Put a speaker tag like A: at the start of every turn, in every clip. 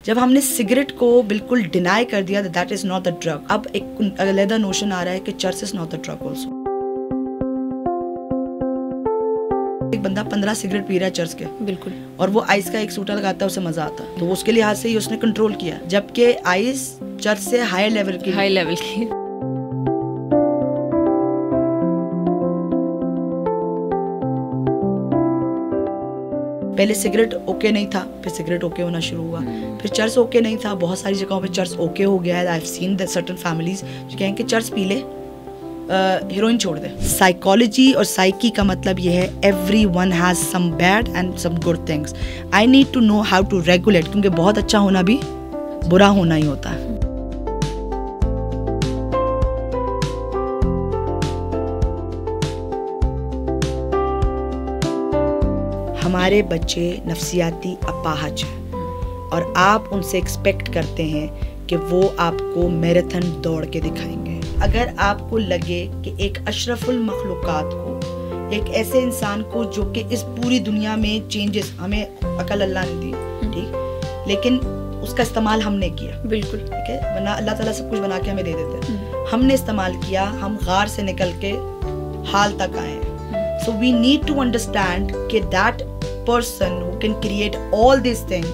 A: जब हमने सिगरेट को बिल्कुल डिनाई कर दिया that is not the drug, अब एक अलग नोशन आ रहा है कि church is not the drug also. एक बंदा 15 सिगरेट पी रहा है चर्च के, बिल्कुल, और वो आइस का एक सूटा लगाता है, उसे मजा आता है, तो उसके लिहाज से ही उसने कंट्रोल किया, जबकि आइस चर्च से हाई लेवल की। पहले सिगरेट ओके नहीं था, फिर सिगरेट ओके होना शुरू हुआ, फिर चर्च ओके नहीं था, बहुत सारी जगहों पे चर्च ओके हो गया है। I have seen that certain families जो कहें कि चर्च पी ले, हीरोइन छोड़ दे। साइकोलॉजी और साइकी का मतलब ये है everyone has some bad and some good things. I need to know how to regulate, क्योंकि बहुत अच्छा होना भी बुरा होना ही होता है। हमारे बच्चे नफ्सियाती अपाहज हैं और आप उनसे एक्सपेक्ट करते हैं कि वो आपको मैराथन दौड़ के दिखाएंगे। अगर आपको लगे कि एक अशरफुल मखलूकात को, एक ऐसे इंसान को जो कि इस पूरी दुनिया में चेंजेस, हमें अकल अल्लाह ने दी, ठीक, लेकिन उसका इस्तेमाल हमने किया, बिल्कुल, ठीक है, वरना अल्लाह ताला सब कुछ बना के हमें दे देते हैं, हमने इस्तेमाल किया, हम गार से निकल के हाल तक आए हैं। So we need to understand कि that person who can create all these things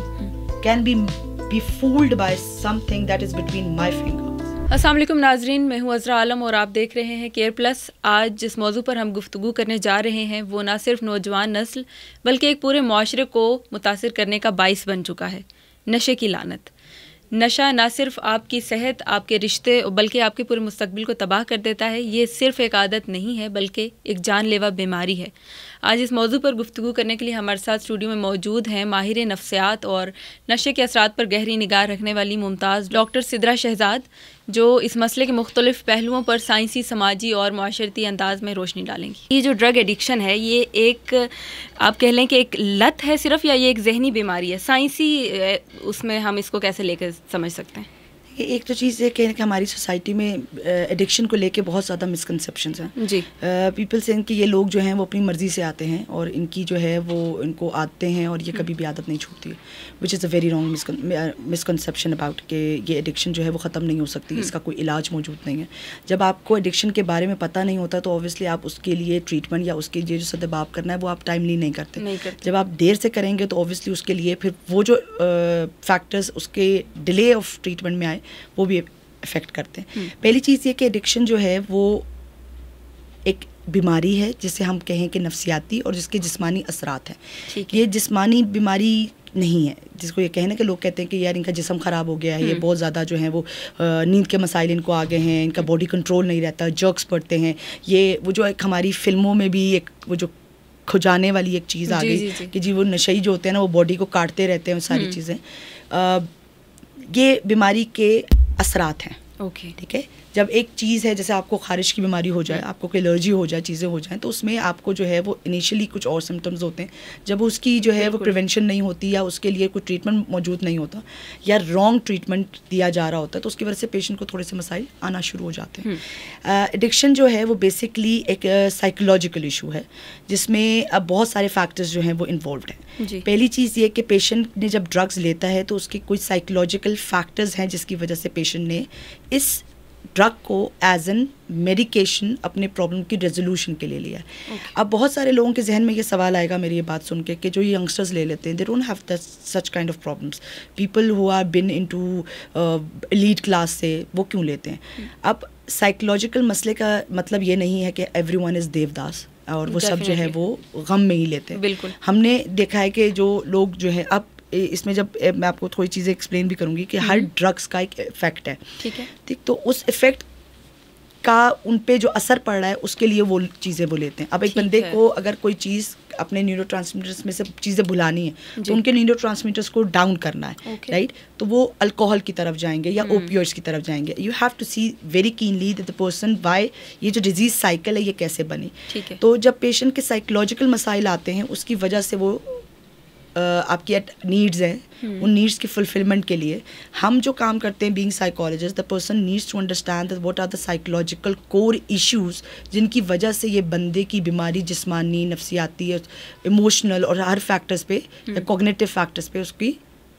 A: can be fooled by something that is between my fingers.
B: अस्सलाम वालेकुम नाजरीन, मैं हूँ अज़रा आलम और आप देख रहे हैं केयर प्लस। आज जिस मौजू पर हम गुफ्तगू करने जा रहे हैं वो ना सिर्फ नौजवान नस्ल बल्कि एक पूरे माशरे को मुतासिर करने का बाइस बन चुका है, नशे की लानत। नशा ना सिर्फ आपकी सेहत, आपके रिश्ते बल्कि आपके पूरे मुस्तकबिल को तबाह कर देता है। ये सिर्फ एक आदत नहीं है बल्कि एक जानलेवा बीमारी है। आज इस मौजू पर गुफ्तगू करने के लिए हमारे साथ स्टूडियो में मौजूद हैं माहिर नफ्सियात और नशे के असरात पर गहरी निगाह रखने वाली मुमताज़ डॉक्टर सिद्रा शहजाद, जो इस मसले के मुख्तलिफ पहलुओं पर साइंसी, समाजी और माशरती अंदाज में रोशनी डालेंगी। ये जो ड्रग एडिक्शन है, ये एक, आप कह लें कि एक लत है सिर्फ, या ये एक जहनी बीमारी है? साइंसी उसमें हम इसको कैसे लेकर समझ सकते हैं?
A: एक तो चीज़ ये कि हमारी सोसाइटी में एडिक्शन को लेके बहुत ज़्यादा मिसकंसेप्शंस हैं जी। पीपल से कि ये लोग जो हैं वो अपनी मर्ज़ी से आते हैं और इनकी जो है वो इनको आदतें हैं और ये कभी भी आदत नहीं छूटती है, which is a very wrong misconception about कि ये एडिक्शन जो है वो ख़त्म नहीं हो सकती, इसका कोई इलाज मौजूद नहीं है। जब आपको एडिक्शन के बारे में पता नहीं होता तो ऑब्वियसली आप उसके लिए ट्रीटमेंट या उसके लिए जो सदबाब करना है वो आप टाइमली नहीं करते। जब आप देर से करेंगे तो ऑब्वियसली उसके लिए फिर वो जो फैक्टर्स उसके डिले ऑफ ट्रीटमेंट में आए वो भी इफेक्ट करते हैं। पहली चीज़ ये कि एडिक्शन जो है वो एक बीमारी है जिसे हम कहें कि नफ्सियाती और जिसके जिस्मानी असरात हैं। ये जिस्मानी बीमारी नहीं है जिसको ये कहना कि लोग कहते हैं कि यार इनका जिस्म ख़राब हो गया है, ये बहुत ज़्यादा जो है वो नींद के मसाइल इनको आ गए हैं, इनका बॉडी कंट्रोल नहीं रहता, जर्क्स पड़ते हैं। ये वो जो एक हमारी फिल्मों में भी एक वो जो खुजाने वाली एक चीज़ आ गई कि जी वो नशई जो होते हैं ना वो बॉडी को काटते रहते हैं, वो सारी चीज़ें, ये बीमारी के असरात हैं। ओके, ठीक है। जब एक चीज़ है, जैसे आपको खारिश की बीमारी हो जाए, आपको कोई एलर्जी हो जाए, चीज़ें हो जाएं, तो उसमें आपको जो है वो इनिशियली कुछ और सिम्टम्स होते हैं। जब उसकी जो है वो प्रिवेंशन नहीं होती या उसके लिए कोई ट्रीटमेंट मौजूद नहीं होता या रॉन्ग ट्रीटमेंट दिया जा रहा होता है तो उसकी वजह से पेशेंट को थोड़े से मसाइल आना शुरू हो जाते हैं। एडिक्शन जो है वो बेसिकली एक साइकोलॉजिकल इशू है जिसमें अब बहुत सारे फैक्टर्स जो हैं वो इन्वॉल्व हैं। पहली चीज़ ये कि पेशेंट ने जब ड्रग्स लेता है तो उसके कुछ साइकोलॉजिकल फैक्टर्स हैं जिसकी वजह से पेशेंट ने इस ड्रग को एज एन मेडिकेशन अपने प्रॉब्लम की रेजोल्यूशन के लिए लिया है। अब बहुत सारे लोगों के जहन में ये सवाल आएगा मेरी ये बात सुन के कि जो यंगस्टर्स ले लेते हैं they don't have such kind of problems, people who are been into elite class से वो क्यों लेते हैं? अब साइकोलॉजिकल मसले का मतलब ये नहीं है कि एवरीवन इज़ देवदास और वो सब जो है वो गम में ही लेते हैं। बिल्कुल, हमने देखा है कि जो लोग जो है, अब इसमें जब मैं आपको थोड़ी चीज़ें एक्सप्लेन भी करूँगी कि हर ड्रग्स का एक इफ़ेक्ट है, ठीक है, ठीक, तो उस इफ़ेक्ट का उन पे जो असर पड़ रहा है उसके लिए वो चीज़ें वो लेते हैं। अब एक बंदे को अगर कोई चीज़ अपने न्यूरोट्रांसमीटर्स में से चीज़ें भुलानी है तो उनके न्यूरोट्रांसमीटर्स को डाउन करना है, राइट, तो वो अल्कोहल की तरफ जाएंगे या ओपियोइड्स की तरफ जाएंगे। You have to see very keenly that the person why ये जो डिजीज़ साइकिल है ये कैसे बनी। तो जब पेशेंट के साइकोलॉजिकल मसाइल आते हैं उसकी वजह से वो आपकी नीड्स हैं, उन नीड्स की फुलफिलमेंट के लिए हम जो काम करते हैं being psychologist, the person needs to understand that what are the psychological core issues जिनकी वजह से ये बंदे की बीमारी जिस्मानी, नफ्सियाती, इमोशनल और हर फैक्टर्स पे, कॉग्निटिव फैक्टर्स पे उसकी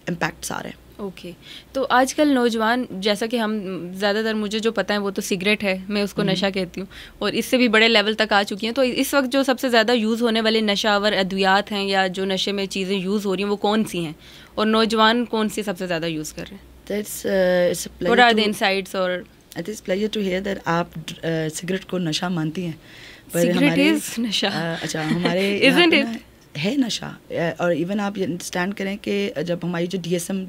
A: इम्पैक्ट्स आ रहे हैं।
B: ओके तो आजकल नौजवान, जैसा कि हम ज़्यादातर, मुझे जो पता है वो तो सिगरेट है, मैं उसको नशा कहती हूँ, और इससे भी बड़े लेवल तक आ चुकी हैं। तो इस वक्त जो सबसे ज़्यादा यूज़ होने वाले नशावर अद्वियात हैं या जो नशे में चीज़ें यूज़ हो रही हैं वो कौन सी हैं, और नौजवान कौन सी सबसे ज़्यादा यूज़ कर रहे हैं? What are the insights? और
A: It is pleasure to hear that आप सिगरेट को नशा मानती हैं,
B: पर हमारे नशा
A: अच्छा हमारे
B: Isn't it?
A: है नशा। और इवन आप अंडरस्टैंड करें कि जब हमारी जो DSM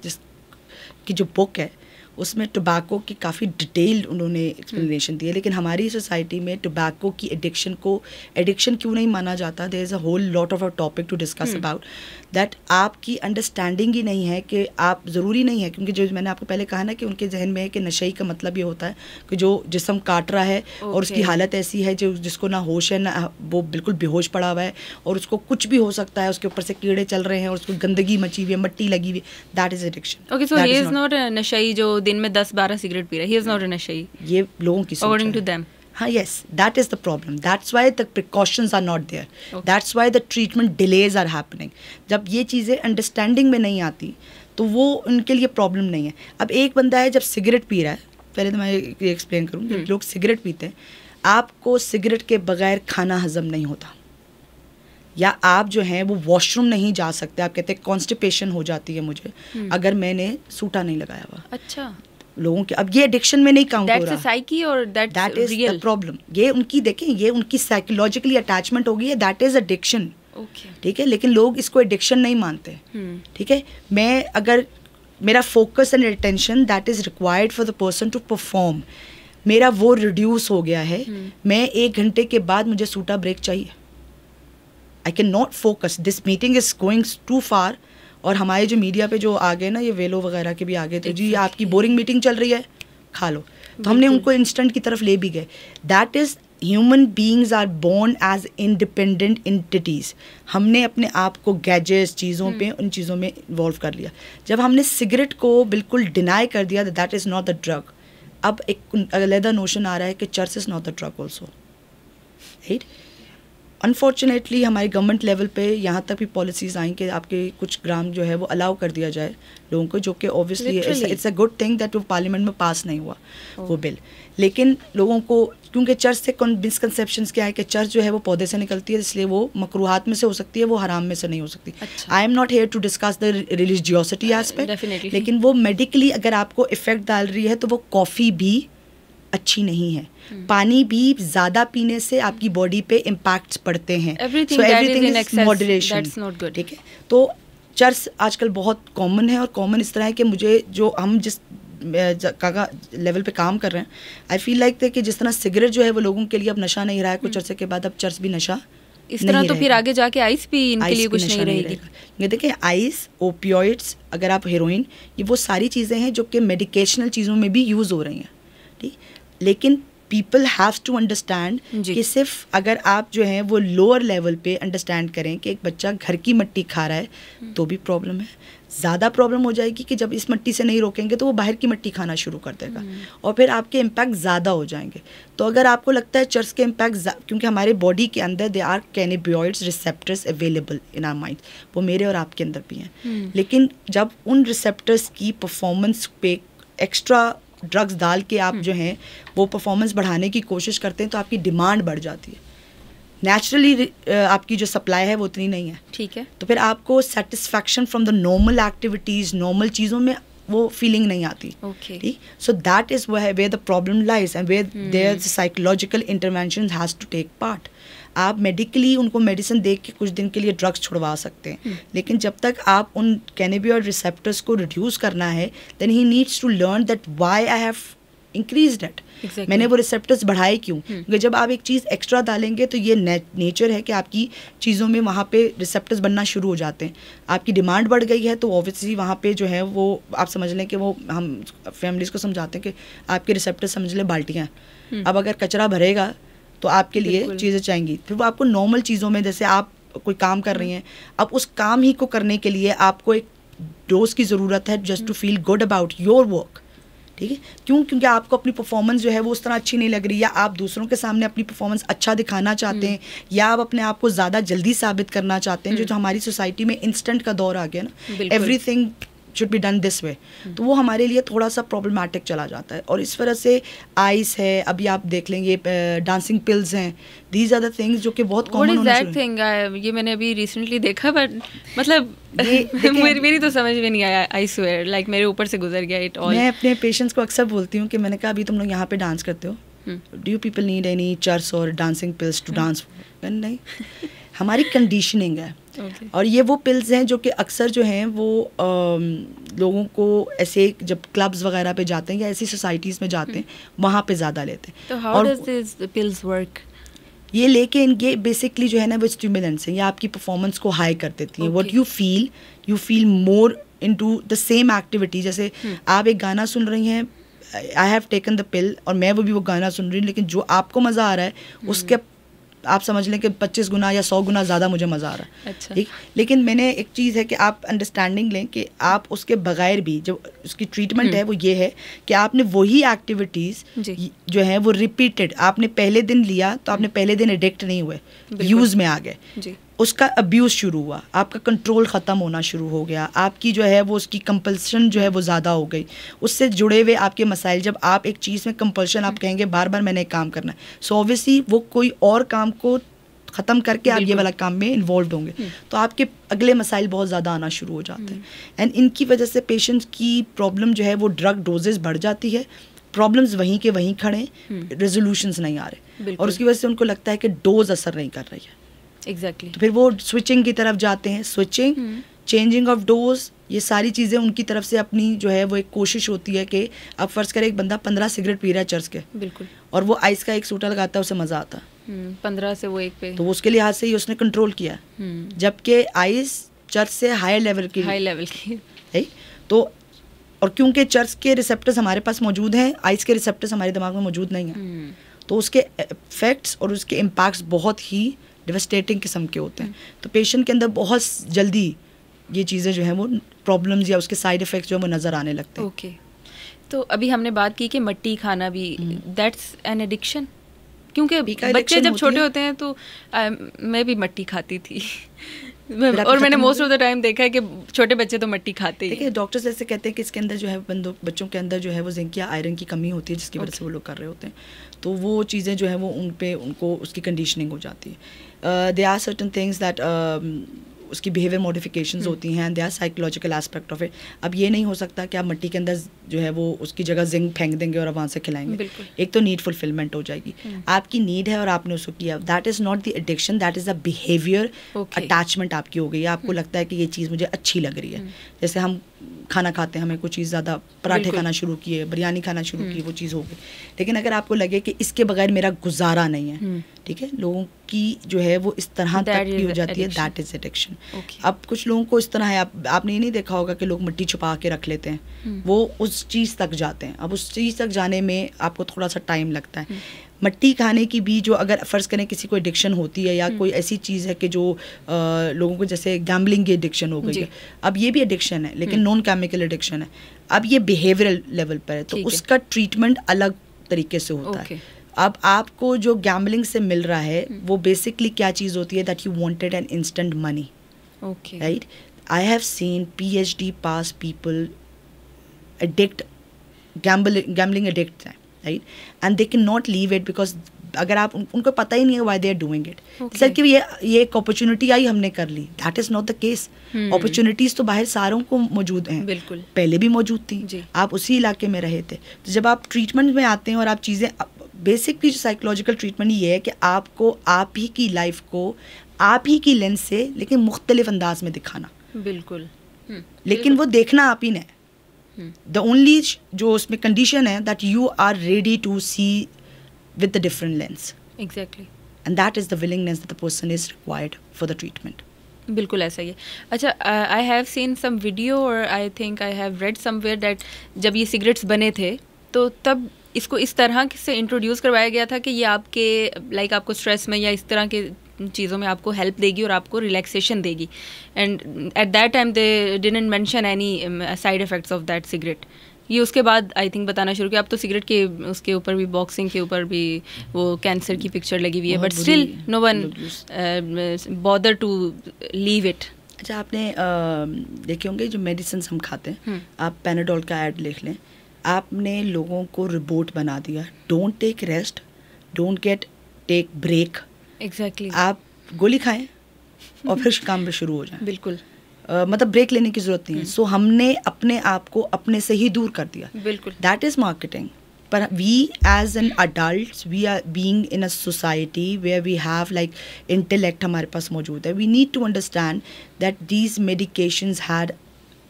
A: की जो बुक है उसमें टोबैको की काफ़ी डिटेल्ड उन्होंने एक्सप्लेनेशन दी है, लेकिन हमारी सोसाइटी में टोबैको की एडिक्शन को एडिक्शन क्यों नहीं माना जाता, there is a whole lot of a topic to discuss about that. आपकी अंडरस्टैंडिंग ही नहीं है कि आप ज़रूरी नहीं है, क्योंकि जो मैंने आपको पहले कहा ना कि उनके जहन में है कि नशई का मतलब ये होता है कि जो जिस्म काट रहा है और उसकी हालत ऐसी है जो जिसको ना होश है ना, वो बिल्कुल बेहोश पड़ा हुआ है और उसको कुछ भी हो सकता है, उसके ऊपर से कीड़े चल रहे हैं और उसको गंदगी मची हुई है, मट्टी लगी हुई, that is addiction.
B: Okay, so he is not a नशई जो दिन में 10-12 सिगरेट पी रहा है, ही इज़ नॉट अ नशई।
A: ये लोगों की सोच
B: अकॉर्डिंग टू देम।
A: हाँ, yes, that is the problem. That's why the precautions are not there. Okay. That's why the treatment delays are happening. जब ये चीज़ें अंडरस्टैंडिंग में नहीं आती तो वो उनके लिए प्रॉब्लम नहीं है। अब एक बंदा है जब सिगरेट पी रहा है, पहले तो मैं ये एक्सप्लेन करूँ, जब लोग सिगरेट पीते हैं, आपको सिगरेट के बगैर खाना हजम नहीं होता, या आप जो हैं वो वॉशरूम नहीं जा सकते। आप कहते हैं कॉन्स्टिपेशन हो जाती है मुझे अगर मैंने सूटा नहीं लगाया हुआ।
B: अच्छा,
A: लोगों के अब ये एडिक्शन में नहीं काउंट हो रहा,
B: साइकी और दैट इज
A: द प्रॉब्लम। ये उनकी देखें, ये उनकी साइकोलॉजिकली अटैचमेंट हो गई है, दैट इज एडिक्शन। ठीक है, लेकिन लोग इसको एडिक्शन नहीं मानते। ठीक है, मैं अगर मेरा focus and attention that is required for the person to perform, मेरा वो रिड्यूस हो गया है, मैं 1 घंटे के बाद मुझे सूटा ब्रेक चाहिए। I can not focus, this meeting is going too far. और हमारे जो मीडिया पे जो आ गए ना, ये वेलो वगैरह के भी आ गए थे, जी आपकी बोरिंग मीटिंग चल रही है, खा लो, तो हमने उनको इंस्टेंट की तरफ ले भी गए। That is human beings are born as independent entities. हमने अपने आप को गैजेट्स चीज़ों पे उन चीज़ों में इन्वॉल्व कर लिया। जब हमने सिगरेट को बिल्कुल डिनाई कर दिया that is not the drug, अब एक अलग नोशन आ रहा है कि church is not the drug also, right. Unfortunately हमारे गवर्नमेंट लेवल पे यहाँ तक भी पॉलिसीज़ आई कि आपके कुछ ग्राम जो है वो अलाउ कर दिया जाए लोगों को, जो कि obviously it's a good thing that वो पार्लियामेंट में पास नहीं हुआ वो बिल। लेकिन लोगों को, क्योंकि चर्च से मिसकंसेप्शंस क्या है कि चर्च जो है वो पौधे से निकलती है, इसलिए वो मकरूहात में से हो सकती है, वो हराम में से नहीं हो सकती। I am not here to discuss the religiosity aspect, लेकिन वो मेडिकली अगर आपको इफेक्ट डाल रही है तो वो कॉफ़ी भी अच्छी नहीं है। पानी भी ज़्यादा पीने से आपकी बॉडी पे इम्पैक्ट्स पड़ते हैं। एवरीथिंग इज मॉडरेशन, ठीक है। तो चर्च आजकल बहुत कॉमन है, और कॉमन इस तरह है कि मुझे जो हम जिस काका लेवल पे काम कर रहे हैं, आई फील लाइक कि जिस तरह सिगरेट जो है वो लोगों के लिए अब नशा नहीं रहा है कुछ अर्से के बाद, अब चर्च भी नशा
B: इस तरह, तो फिर आगे जाके आइस भी इनके लिए कुछ नहीं रहेगी।
A: ये देखिए, आइस, ओपियोइड्स, अगर आप हेरोइन, ये वो सारी चीज़ें हैं जो कि मेडिकेशनल चीज़ों में भी यूज़ हो रही हैं, ठीक। लेकिन पीपल हैव टू अंडरस्टैंड कि सिर्फ अगर आप जो हैं वो लोअर लेवल पे अंडरस्टैंड करें कि एक बच्चा घर की मिट्टी खा रहा है तो भी प्रॉब्लम है। ज़्यादा प्रॉब्लम हो जाएगी कि जब इस मिट्टी से नहीं रोकेंगे तो वो बाहर की मिट्टी खाना शुरू कर देगा और फिर आपके इम्पैक्ट ज़्यादा हो जाएंगे। तो अगर आपको लगता है चर्च के इम्पैक्ट, क्योंकि हमारे बॉडी के अंदर they are cannabinoids receptors available in our mind, वो मेरे और आपके अंदर भी हैं। लेकिन जब उन रिसेप्टर्स की परफॉर्मेंस पे एक्स्ट्रा ड्रग्स डाल के आप जो हैं वो परफॉर्मेंस बढ़ाने की कोशिश करते हैं तो आपकी डिमांड बढ़ जाती है। नेचुरली आपकी जो सप्लाई है वो उतनी नहीं है, ठीक है। तो फिर आपको satisfaction from the normal activities, normal चीज़ों में वो फीलिंग नहीं आती, ठीक। So that is where the problem lies and where there psychological intervention has to take part. आप मेडिकली उनको मेडिसिन दे के कुछ दिन के लिए ड्रग्स छुड़वा सकते हैं, लेकिन जब तक आप उन कैनिबियोइड रिसेप्टर्स को रिड्यूस करना है, then he needs to learn that why I have increased it, मैंने वो रिसेप्टर्स बढ़ाए क्यों। क्योंकि जब आप एक चीज़ एक्स्ट्रा डालेंगे तो ये नेचर है कि आपकी चीज़ों में वहाँ पे रिसेप्टर्स बनना शुरू हो जाते हैं। आपकी डिमांड बढ़ गई है तो ऑब्वियसली वहाँ पे जो है वो आप समझ लें कि वो हम फैमिलीज़ को समझाते हैं कि आपके रिसेप्टर्स समझ लें बाल्टियाँ, अब अगर कचरा भरेगा तो आपके लिए चीज़ें चाहिए। फिर वो आपको नॉर्मल चीज़ों में, जैसे आप कोई काम कर रही हैं, अब उस काम ही को करने के लिए आपको एक डोज की ज़रूरत है just to feel good about your work, ठीक है। क्यों? क्योंकि आपको अपनी परफॉर्मेंस जो है वो उस तरह अच्छी नहीं लग रही, या आप दूसरों के सामने अपनी परफॉर्मेंस अच्छा दिखाना चाहते हैं, या आप अपने आप को ज़्यादा जल्दी साबित करना चाहते हैं। जो हमारी सोसाइटी में इंस्टेंट का दौर आ गया ना, everything should be done this way, तो वो हमारे लिए थोड़ा सा प्रॉब्लमेटिक चला जाता है। और इस वजह से आइस है, अभी आप देख लेंगे डांसिंग पिल्स हैं, दीज आर द थिंग्स जो कि बहुत कॉमन होने
B: चाहिए। ये मैंने अभी रिसेंटली देखा, बट मतलब मेरी तो समझ में नहीं आया, आई स्वेयर, लाइक मेरे ऊपर से गुजर गया इट ऑल।
A: मैं अपने पेशेंट्स को अक्सर बोलती हूँ कि मैंने कहा अभी तुम लोग यहाँ पे डांस करते हो, do you people need any church और डांसिंग पिल्स टू डांस? नहीं, हमारी कंडीशनिंग है। और ये वो पिल्स हैं जो कि अक्सर जो हैं वो लोगों को ऐसे जब क्लब्स वगैरह पे जाते हैं या ऐसी सोसाइटीज़ में जाते हैं वहाँ पे ज़्यादा लेते हैं।
B: तो how does this pills work?
A: ये लेके ये बेसिकली जो है ना वो स्टिमुलेंट्स हैं, ये आपकी परफॉर्मेंस को हाई कर देती हैं। What you feel more into the same activity. जैसे आप एक गाना सुन रही हैं, आई हैव टेकन द पिल, और मैं वो गाना सुन रही हूँ, लेकिन जो आपको मज़ा आ रहा है उसके आप समझ लें कि 25 गुना या 100 गुना ज़्यादा मुझे मज़ा आ रहा है।
B: अच्छा।
A: ठीक, लेकिन मैंने एक चीज़ है कि आप अंडरस्टैंडिंग लें कि आप उसके बगैर भी जो उसकी ट्रीटमेंट है वो ये है कि आपने वही एक्टिविटीज़ जो है वो रिपीटेड, आपने पहले दिन लिया तो आपने पहले दिन एडिक्ट नहीं हुए, यूज़ में आ गए, उसका अब्यूज़ शुरू हुआ, आपका कंट्रोल ख़त्म होना शुरू हो गया, आपकी जो है वो उसकी कंपल्सन जो है वो ज़्यादा हो गई, उससे जुड़े हुए आपके मसाइल। जब आप एक चीज़ में कंपल्शन, आप कहेंगे बार बार मैंने एक काम करना है, सो ऑब्वियसली वो कोई और काम को ख़त्म करके आप ये वाला काम में इन्वॉल्व होंगे, तो आपके अगले मसाइल बहुत ज़्यादा आना शुरू हो जाते हैं। एंड इनकी वजह से पेशेंट्स की प्रॉब्लम जो है वो ड्रग डोजेज बढ़ जाती है, प्रॉब्लम्स वहीं के वहीं खड़े, रेजोल्यूशंस नहीं आ रहे, और उसकी वजह से उनको लगता है कि डोज असर नहीं कर रही है।
B: एग्जैक्टली।
A: तो फिर वो स्विचिंग की तरफ जाते हैं, स्विचिंग, चेंजिंग ऑफ डोज, ये सारी चीज़ें उनकी तरफ से अपनी जो है वो एक कोशिश होती है कि अब फ़र्ज़ करें एक बंदा 15 सिगरेट पी रहा है चर्च के, बिल्कुल, और वो आइस का एक सूटा लगाता है, उसे मज़ा आता है,
B: 15 से वो एक पे,
A: तो उसके लिहाज से ही उसने कंट्रोल किया, जबकि आइस चर्च से हाई लेवल की है। तो और क्योंकि चर्च के रिसेप्टर्स हमारे पास मौजूद हैं, आइस के रिसेप्टर्स हमारे दिमाग में मौजूद नहीं हैं, तो उसके इफेक्ट्स और उसके इम्पैक्ट्स बहुत ही डिवास्टेटिंग किस्म के होते हैं। तो पेशेंट के अंदर बहुत जल्दी ये चीज़ें जो हैं वो प्रॉब्लम्स या उसके साइड इफ़ेक्ट्स जो है वो नज़र आने लगते हैं।
B: ओके, तो अभी हमने बात की कि मट्टी खाना भी दैट्स एन एडिक्शन, क्योंकि बच्चे जब छोटे होते हैं तो मैं भी मट्टी खाती थी और मैंने मोस्ट ऑफ द टाइम देखा है कि छोटे बच्चे तो मट्टी खाते ही।
A: देखिए डॉक्टर्स ऐसे कहते हैं कि इसके अंदर जो है बच्चों के अंदर जो है वो जिंक या आयरन की कमी होती है, जिसकी वजह से वो लोग कर रहे होते हैं, तो वो चीज़ें जो है वो उनको उसकी कंडीशनिंग हो जाती है। They are certain things that उसकी बिहेवियर मॉडिफिकेशंस होती हैं, they are psychological aspect of it. अब ये नहीं हो सकता कि आप मिट्टी के अंदर जो है वो उसकी जगह जिंक फेंक देंगे और आप वहाँ से खिलाएंगे, एक तो नीड फुलफिलमेंट हो जाएगी, आपकी नीड है और आपने उसको किया, that is not the addiction, that is a behaviour attachment आपकी हो गई है, आपको लगता है कि ये चीज़ मुझे अच्छी लग रही है। जैसे हम खाना खाते हैं, हमें कुछ चीज़ ज़्यादा, पराठे खाना शुरू किए, बिरयानी खाना शुरू की, वो चीज़ हो गई, लेकिन अगर आपको लगे कि इसके बगैर मेरा गुजारा नहीं है, ठीक है, लोगों की जो है वो इस तरह तक की हो जाती है, दैट इज़ एडिक्शन। अब कुछ लोगों को इस तरह है, आपने ये नहीं देखा होगा कि लोग मिट्टी छुपा के रख लेते हैं, वो उस चीज़ तक जाते हैं। अब उस चीज़ तक जाने में आपको थोड़ा सा टाइम लगता है। मिट्टी खाने की भी जो अगर फ़र्ज़ करें किसी को एडिक्शन होती है या कोई ऐसी चीज़ है कि जो लोगों को जैसे गैम्बलिंग की एडिक्शन हो गई है, अब ये भी एडिक्शन है लेकिन नॉन केमिकल एडिक्शन है, अब ये बिहेवियरल लेवल पर है, तो उसका ट्रीटमेंट अलग तरीके से होता है। अब आपको जो गैम्बलिंग से मिल रहा है वो बेसिकली क्या चीज़ होती है, that you wanted an instant money, right. I have seen PhD pass people addict, gambling addict हैं, right, and they can not leave it because अगर आप उनको पता ही नहीं है why they are doing it, sir कि ये एक अपॉर्चुनिटी आई हमने कर ली, that is not the case. Opportunities तो बाहर सारों को मौजूद हैं, बिल्कुल पहले भी मौजूद थी, आप उसी इलाके में रहे थे। तो जब आप ट्रीटमेंट में आते हैं और आप चीज़ें, बेसिकली जो साइकोलॉजिकल ट्रीटमेंट ये है कि आपको आप ही की लाइफ को आप ही की लेंस से लेकिन मुख्तलिफ अंदाज में दिखाना, बिल्कुल, लेकिन वो देखना आप ही ने, द ओनली जो उसमें कंडीशन है that you are ready to see with the different lens, exactly, and that is the willingness that the person is required for the treatment.
B: बिल्कुल ऐसा ही है। अच्छा, I have seen some video और I think I have read somewhere that जब ये cigarettes बने थे तो तब इसको इस तरह से इंट्रोड्यूस करवाया गया था कि ये आपके लाइक आपको स्ट्रेस में या इस तरह के चीज़ों में आपको हेल्प देगी और आपको रिलैक्सेशन देगी, and at that time they didn't mention any side effects of that cigarette. ये उसके बाद आई थिंक बताना शुरू किया। अब तो सिगरेट के उसके ऊपर भी, बॉक्सिंग के ऊपर भी वो कैंसर की पिक्चर लगी हुई है, but still no one bother to leave it.
A: अच्छा, आपने देखे होंगे जो मेडिसिन हम खाते हैं, आप पैनाडोल का ऐड लिख लें, आपने लोगों को रिपोर्ट बना दिया, don't take rest, don't take break.
B: Exactly.
A: आप गोली खाएं और फिर काम पे शुरू हो जाए।
B: बिल्कुल।
A: मतलब ब्रेक लेने की जरूरत नहीं है। सो हमने अपने आप को अपने से ही दूर कर दिया।
B: बिल्कुल।
A: That is marketing. पर we as an adult, we are being in a society where we have like intellect हमारे पास मौजूद है। We need to understand that these medications had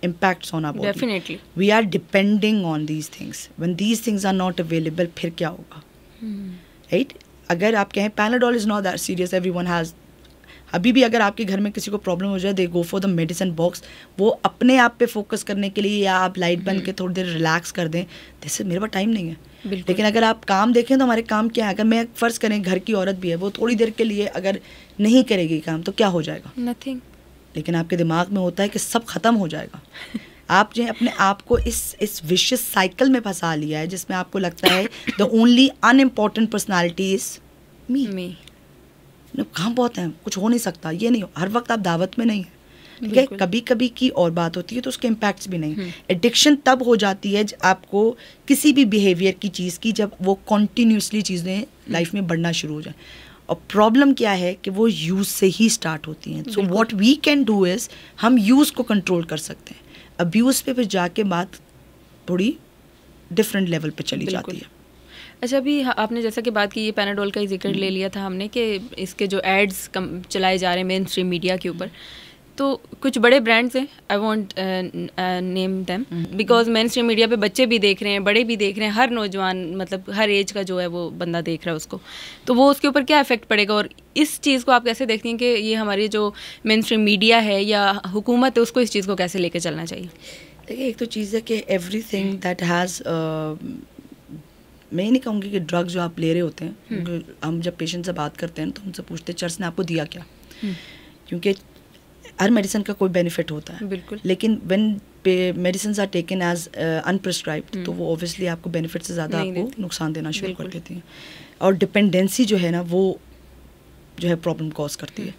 A: impacts on our body.
B: Definitely.
A: We are depending on these things. When these things are not available, फिर क्या होगा? Right? अगर आप कहें Panadol is not that serious, everyone has. अभी भी अगर आपके घर में किसी को प्रॉब्लम हो जाए, they go for the medicine box. वो अपने आप पे फोकस करने के लिए, या आप लाइट बंद के थोड़ी देर रिलैक्स कर दें, जैसे मेरे पास टाइम नहीं है। लेकिन अगर आप काम देखें तो हमारे काम क्या है, अगर मैं फ़र्ज़ करें घर की औरत भी है, वो थोड़ी देर के लिए अगर नहीं करेगी काम तो क्या हो जाएगा?
B: नथिंग।
A: लेकिन आपके दिमाग में होता है कि सब ख़त्म हो जाएगा। आप जो अपने आप को इस विशियस साइकिल में फंसा लिया है, जिसमें आपको लगता है the only unimportant personality is me. काम बहुत है, कुछ हो नहीं सकता, ये नहीं हो, हर वक्त आप दावत में नहीं है, ठीक है? कभी कभी की और बात होती है, तो उसके इम्पैक्ट्स भी नहीं। एडिक्शन तब हो जाती है आपको किसी भी बिहेवियर की चीज़ की, जब वो कॉन्टीन्यूसली चीज़ें लाइफ में बढ़ना शुरू हो जाए। और प्रॉब्लम क्या है कि वो यूज़ से ही स्टार्ट होती हैं। So what we can do is, हम यूज़ को कंट्रोल कर सकते हैं। अब्यूज़ पे फिर जाके बात थोड़ी डिफरेंट लेवल पे चली जाती है।
B: अच्छा, अभी आपने जैसा कि बात की, ये पैनाडोल का ही जिक्र ले लिया था हमने कि इसके जो एड्स चलाए जा रहे हैं मेन स्ट्रीम मीडिया के ऊपर, तो कुछ बड़े ब्रांड्स हैं, I want name them, because main stream media पे बच्चे भी देख रहे हैं, बड़े भी देख रहे हैं, हर नौजवान, मतलब हर एज का जो है वो बंदा देख रहा है उसको, तो वो उसके ऊपर क्या इफेक्ट पड़ेगा? और इस चीज़ को आप कैसे देखती हैं कि ये हमारी जो मेन स्ट्रीम मीडिया है या हुकूमत है, उसको इस चीज़ को कैसे लेकर चलना चाहिए?
A: देखिए, एक तो चीज़ है कि एवरीथिंग दैट हैज़, मैं नहीं कहूँगी कि ड्रग्स जो आप ले रहे होते हैं, हम जब पेशेंट से बात करते हैं तो उनसे पूछते हैं चर्च ने आपको दिया क्या, क्योंकि हर मेडिसिन का कोई बेनिफिट होता है।
B: बिल्कुल।
A: लेकिन when medicine are taken as unprescribed, तो वो ऑब्वियसली आपको बेनिफिट से ज़्यादा आपको नुकसान देना शुरू कर देती हैं। और डिपेंडेंसी जो है ना, वो जो है प्रॉब्लम कॉज करती है।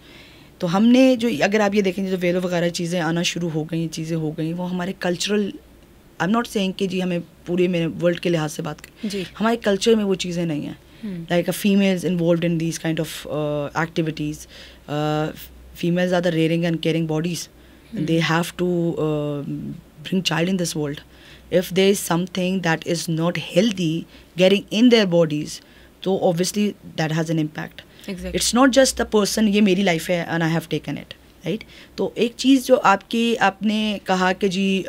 A: तो हमने जो, अगर आप ये देखेंगे, जो वेलो वगैरह चीज़ें आना शुरू हो गई, चीज़ें हो गई, वो हमारे cultural, I am not saying कि जी हमें पूरे मेरे वर्ल्ड के लिहाज से बात करें, हमारे कल्चर में वो चीज़ें नहीं हैं। Like a females involved in these kind of activities, females are the rearing and caring bodies. They have to bring child in this world. If there is something that is not healthy getting in their bodies, so obviously that has an impact. Exactly. It's not just the person, ये मेरी life है and I have taken it. Right. तो एक चीज़ जो आपने कहा कि जी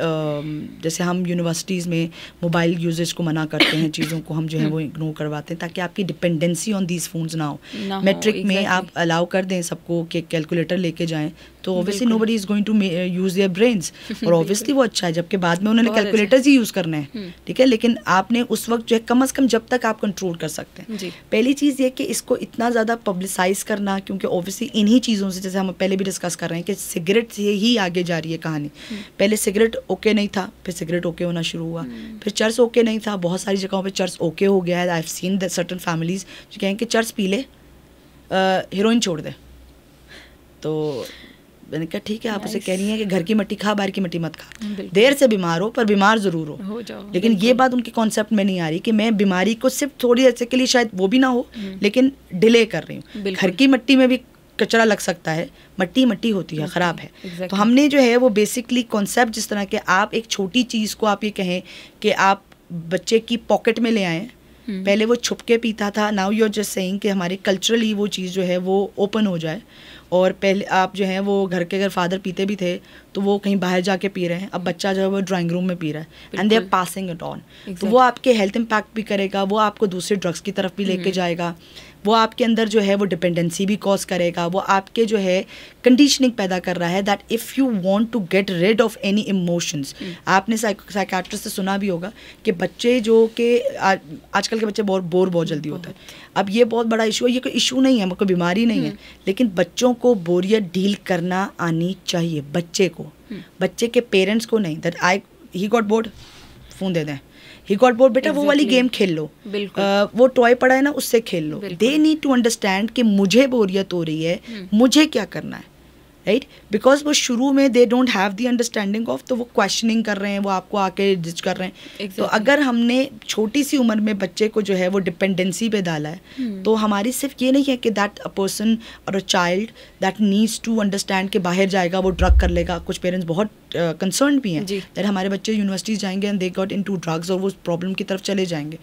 A: जैसे हम यूनिवर्सिटीज़ में मोबाइल यूजेज को मना करते हैं, चीज़ों को हम जो है वो इग्नोर करवाते हैं ताकि आपकी डिपेंडेंसी ऑन दीज फोन्स ना हो। मैट्रिक में आप अलाउ कर दें सबको कि कैलकुलेटर लेके जाएं, तो obviously nobody is going to use their brains, और ऑब्वियसली वो अच्छा है, जबकि बाद में उन्होंने कैलकुलेटर्स ही यूज़ करने हैं, ठीक है। लेकिन आपने उस वक्त जो है कम अज़ कम जब तक आप कंट्रोल कर सकते हैं। पहली चीज़ ये कि इसको इतना ज़्यादा पब्लिसाइज करना, क्योंकि ऑब्वियसली इन्हीं चीज़ों से, जैसे हम पहले भी डिस्कस कर रहे हैं कि सिगरेट से ही आगे जा रही है कहानी। पहले सिगरेट ओके नहीं था, फिर सिगरेट ओके होना शुरू हुआ, फिर चर्च ओके नहीं था, बहुत सारी जगहों पे चर्च ओके हो गया है। I have seen that certain families जो कहें कि चर्च पी ले, हीरोइन छोड़ दे। तो मैंने कहा ठीक है, आप उसे कह रही हैं कि घर की मिट्टी खा, बाहर की मिट्टी मत खा, देर से बीमार हो पर बीमार ज़रूर हो जाओ। लेकिन ये बात उनके कॉन्सेप्ट में नहीं आ रही कि मैं बीमारी को सिर्फ थोड़ी देर के लिए, शायद वो भी ना हो, लेकिन डिले कर रही हूँ। घर की मिट्टी में भी कचरा लग सकता है, मट्टी मट्टी होती है, ख़राब है। तो हमने जो है वो बेसिकली कॉन्सेप्ट, जिस तरह के आप एक छोटी चीज़ को आप ये कहें कि आप बच्चे की पॉकेट में ले आएँ, पहले वो छुप के पीता था, now you are just saying कि हमारे कल्चरली वो चीज़ जो है वो ओपन हो जाए। और पहले आप जो है वो घर के अगर फादर पीते भी थे तो वो कहीं बाहर जाके पी रहे हैं, अब बच्चा जो है वो ड्राइंग रूम में पी रहा है, and they are passing it on. तो वो आपके हेल्थ इम्पैक्ट भी करेगा, वो आपको दूसरे ड्रग्स की तरफ भी लेके जाएगा, वो आपके अंदर जो है वो डिपेंडेंसी भी कॉज करेगा, वो आपके जो है कंडीशनिंग पैदा कर रहा है that if you want to get rid of any emotions. आपने साइकियाट्रिस्ट से सुना भी होगा कि बच्चे जो कि आजकल के बच्चे बोर बहुत जल्दी होता है। अब ये बहुत बड़ा इशू है, ये कोई इशू नहीं है, कोई बीमारी नहीं है, लेकिन बच्चों को बोरियत डील करना आनी चाहिए, बच्चे को, बच्चे के पेरेंट्स को नहीं। That he got bored, phone दे दें, ही गॉट बोर्ड, बेटा वो वाली गेम खेल लो, वो टॉय पड़ा है ना उससे खेल लो। दे नीड टू अंडरस्टैंड कि मुझे बोरियत हो रही है, मुझे क्या करना है, राइट, बिकॉज वो शुरू में दे don't have the understanding of, तो वो क्वेश्चनिंग कर रहे हैं, वो आपको आके जज कर रहे हैं। तो अगर हमने छोटी सी उम्र में बच्चे को जो है वो डिपेंडेंसी पे डाला है, तो हमारी सिर्फ ये नहीं है कि दैट अ पर्सन और a child that needs to understand कि बाहर जाएगा वो ड्रग कर लेगा। कुछ पेरेंट्स बहुत कंसर्न भी हैं दैट हमारे बच्चे यूनिवर्सिटीज जाएंगे and they got into drugs और वो प्रॉब्लम की तरफ चले जाएंगे।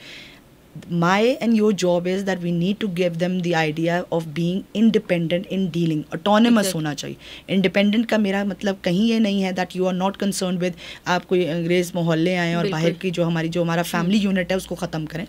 A: My and your job is that we need to give them the idea of being independent in dealing, autonomous होना चाहिए। independent का मेरा मतलब कहीं ये नहीं है that you are not concerned with आप कोई अंग्रेज मोहल्ले आए और बाहर की जो हमारा फैमिली यूनिट है उसको ख़त्म करें,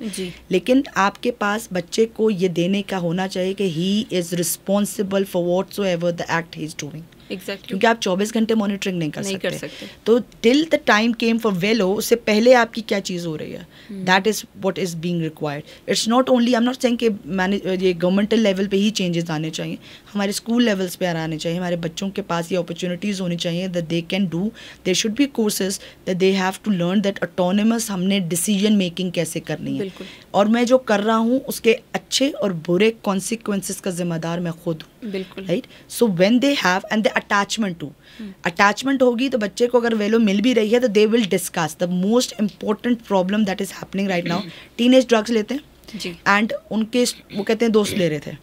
A: लेकिन आपके पास बच्चे को ये देने का होना चाहिए कि he is responsible for whatsoever the act he is doing।
B: Exactly.
A: क्योंकि आप 24 घंटे मॉनिटरिंग नहीं कर सकते। तो till the time came for वेलो, उससे पहले आपकी क्या चीज़ हो रही है, that is what is being required. It's not only, I am not saying कि ये गवर्नमेंटल लेवल पे ही चेंजेस आने चाहिए, हमारे स्कूल लेवल्स पे आने चाहिए। हमारे बच्चों के पास ये अपॉर्चुनिटीज़ होनी चाहिए that they can do, there should be courses that they have to learn that autonomous हमने डिसीजन मेकिंग कैसे करनी है, और मैं जो कर रहा हूँ उसके अच्छे और बुरे कॉन्सिक्वेंसेस का जिम्मेदार मैं खुद हूँ। बिल्कुल, right. So when they have and the attachment होगी तो बच्चे को अगर वैल्यू मिल भी रही है तो they will discuss the most important problem that is happening right now. Teenage drugs लेते हैं एंड उनके वो कहते हैं दोस्त ले रहे थे,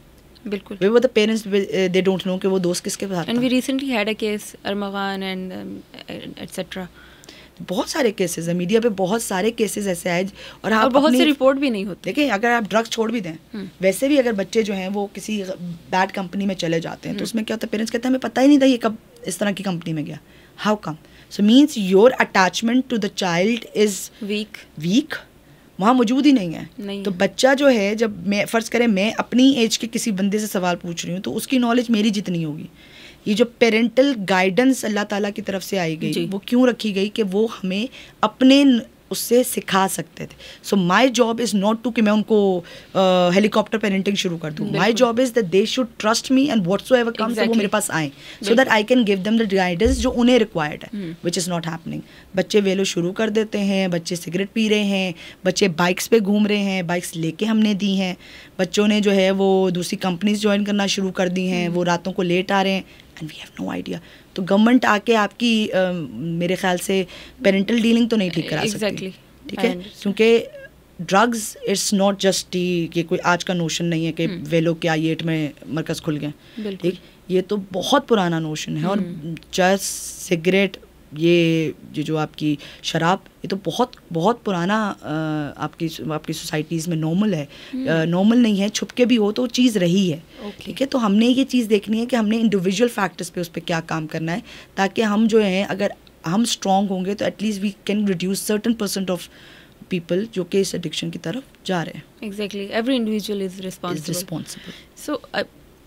A: बिल्कुल, वे वो the parents they don't know कि वो दोस्त किसके साथ।
B: And we recently had a case Armaghan and etcetera,
A: बहुत सारे केसेस है, मीडिया पे बहुत सारे केसेस ऐसे आए और
B: आप बहुत सी रिपोर्ट भी नहीं होती।
A: देखिए, अगर आप ड्रग्स छोड़ भी दें, वैसे भी अगर बच्चे जो हैं वो किसी बैड कंपनी में चले जाते हैं तो उसमें क्या होता है, पेरेंट्स कहते हैं हमें पता ही नहीं था ये कब इस तरह की कंपनी में गया। How come? So means your attachment to the child is weak, वहाँ मौजूद ही नहीं है। तो बच्चा जो है, जब मैं फ़र्ज़ करें मैं अपनी एज के किसी बंदे से सवाल पूछ रही हूँ तो उसकी नॉलेज मेरी जितनी होगी। ये जो पेरेंटल गाइडेंस अल्लाह ताला की तरफ से आई गई, वो क्यों रखी गई कि वो हमें अपने उससे सिखा सकते थे। So my job is not to कि मैं उनको हेलीकॉप्टर पेरेंटिंग शुरू कर दूँ। My job is that they should trust me and whatsoever comes वो मेरे पास आए, so that I can give them the guidance जो उन्हें रिक्वायर्ड है, विच इज़ नॉट हैपनिंग। बच्चे वेलो शुरू कर देते हैं, बच्चे सिगरेट पी रहे हैं, बच्चे बाइक्स पे घूम रहे हैं, बाइक्स लेके हमने दी हैं, बच्चों ने जो है वो दूसरी कंपनीज ज्वाइन करना शुरू कर दी हैं, वो रातों को लेट आ रहे हैं and we have no idea. तो गवर्नमेंट आके आपकी मेरे ख्याल से पेरेंटल डीलिंग तो नहीं ठीक करा सकती, ठीक है, क्योंकि ड्रग्स इट्स नॉट जस्ट ये कोई आज का नोशन नहीं है कि वेलो के आई8 में मरकज़ खुल गए, ठीक, ये तो बहुत पुराना नोशन है। और चरस, सिगरेट, ये जो आपकी शराब, ये तो बहुत बहुत पुराना आपकी सोसाइटीज़ में नॉर्मल है। नॉर्मल नहीं है, छुप के भी हो तो चीज़ रही है, ठीक है। तो हमने ये चीज़ देखनी है कि हमने इंडिविजुअल फैक्टर्स पे उस पर क्या काम करना है, ताकि हम जो हैं अगर हम स्ट्रॉन्ग होंगे तो at least we can reduce certain percent of people जो कि इस एडिक्शन की तरफ जा रहे हैं।
B: Exactly, every individual is responsible. So